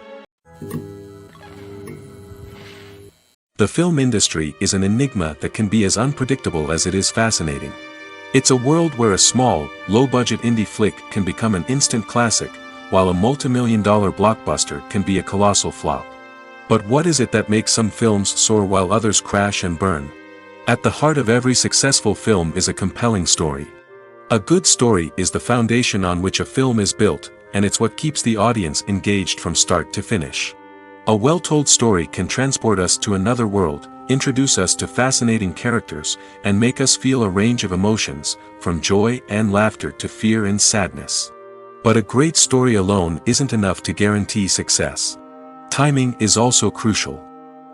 The film industry is an enigma that can be as unpredictable as it is fascinating. It's a world where a small, low-budget indie flick can become an instant classic, while a multi-million-dollar blockbuster can be a colossal flop. But what is it that makes some films soar while others crash and burn? At the heart of every successful film is a compelling story. A good story is the foundation on which a film is built, and it's what keeps the audience engaged from start to finish. A well-told story can transport us to another world, introduce us to fascinating characters, and make us feel a range of emotions, from joy and laughter to fear and sadness. But a great story alone isn't enough to guarantee success. Timing is also crucial.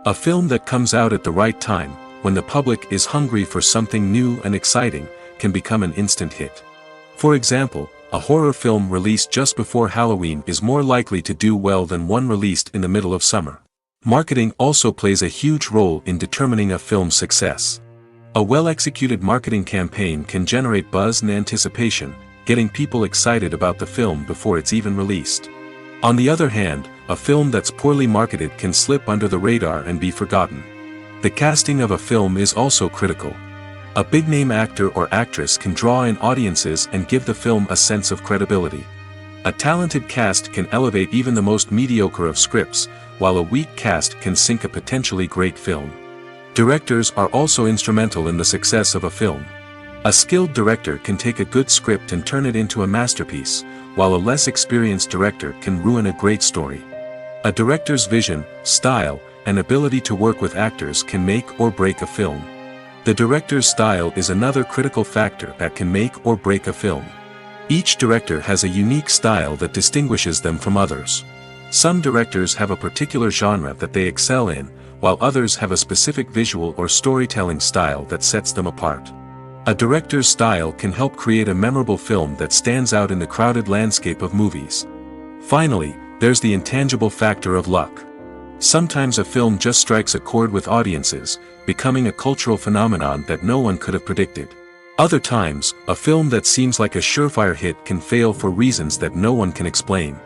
A film that comes out at the right time, when the public is hungry for something new and exciting, can become an instant hit. For example, a horror film released just before Halloween is more likely to do well than one released in the middle of summer. Marketing also plays a huge role in determining a film's success. A well-executed marketing campaign can generate buzz and anticipation, getting people excited about the film before it's even released. On the other hand, a film that's poorly marketed can slip under the radar and be forgotten. The casting of a film is also critical. A big-name actor or actress can draw in audiences and give the film a sense of credibility. A talented cast can elevate even the most mediocre of scripts, while a weak cast can sink a potentially great film. Directors are also instrumental in the success of a film. A skilled director can take a good script and turn it into a masterpiece, while a less experienced director can ruin a great story. A director's vision, style, and ability to work with actors can make or break a film. The director's style is another critical factor that can make or break a film. Each director has a unique style that distinguishes them from others. Some directors have a particular genre that they excel in, while others have a specific visual or storytelling style that sets them apart. A director's style can help create a memorable film that stands out in the crowded landscape of movies. Finally, there's the intangible factor of luck. Sometimes a film just strikes a chord with audiences, becoming a cultural phenomenon that no one could have predicted. Other times, a film that seems like a surefire hit can fail for reasons that no one can explain.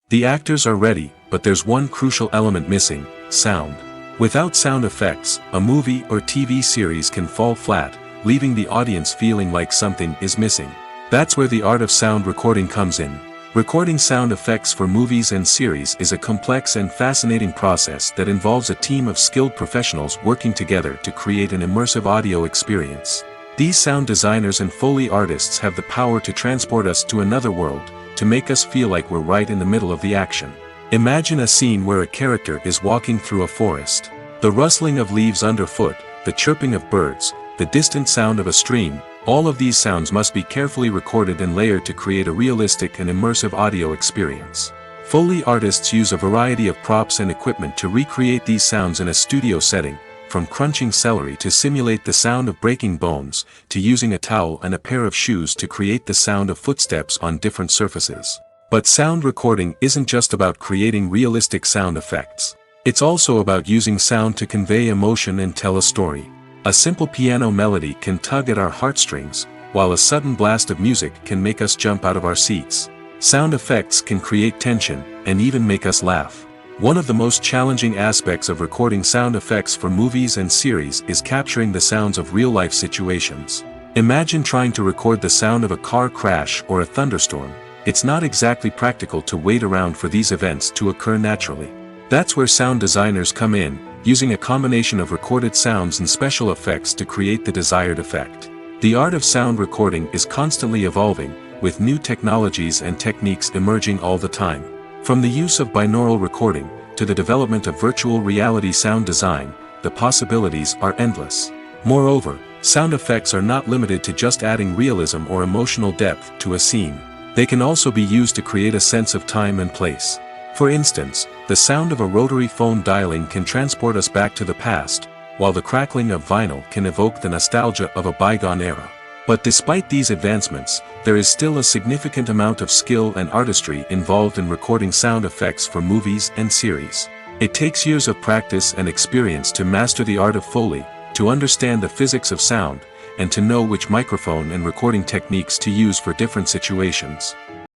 The actors are ready, but there's one crucial element missing: sound. Without sound effects, a movie or TV series can fall flat, leaving the audience feeling like something is missing. That's where the art of sound recording comes in. Recording sound effects for movies and series is a complex and fascinating process that involves a team of skilled professionals working together to create an immersive audio experience. These sound designers and Foley artists have the power to transport us to another world, to make us feel like we're right in the middle of the action. Imagine a scene where a character is walking through a forest. The rustling of leaves underfoot, the chirping of birds, the distant sound of a stream, all of these sounds must be carefully recorded and layered to create a realistic and immersive audio experience. Foley artists use a variety of props and equipment to recreate these sounds in a studio setting, from crunching celery to simulate the sound of breaking bones, to using a towel and a pair of shoes to create the sound of footsteps on different surfaces. But sound recording isn't just about creating realistic sound effects. It's also about using sound to convey emotion and tell a story. A simple piano melody can tug at our heartstrings, while a sudden blast of music can make us jump out of our seats. Sound effects can create tension, and even make us laugh. One of the most challenging aspects of recording sound effects for movies and series is capturing the sounds of real-life situations. Imagine trying to record the sound of a car crash or a thunderstorm. It's not exactly practical to wait around for these events to occur naturally. That's where sound designers come in, using a combination of recorded sounds and special effects to create the desired effect. The art of sound recording is constantly evolving, with new technologies and techniques emerging all the time. From the use of binaural recording, to the development of virtual reality sound design, the possibilities are endless. Moreover, sound effects are not limited to just adding realism or emotional depth to a scene. They can also be used to create a sense of time and place. For instance, the sound of a rotary phone dialing can transport us back to the past, while the crackling of vinyl can evoke the nostalgia of a bygone era. But despite these advancements, there is still a significant amount of skill and artistry involved in recording sound effects for movies and series. It takes years of practice and experience to master the art of Foley, to understand the physics of sound, and to know which microphone and recording techniques to use for different situations.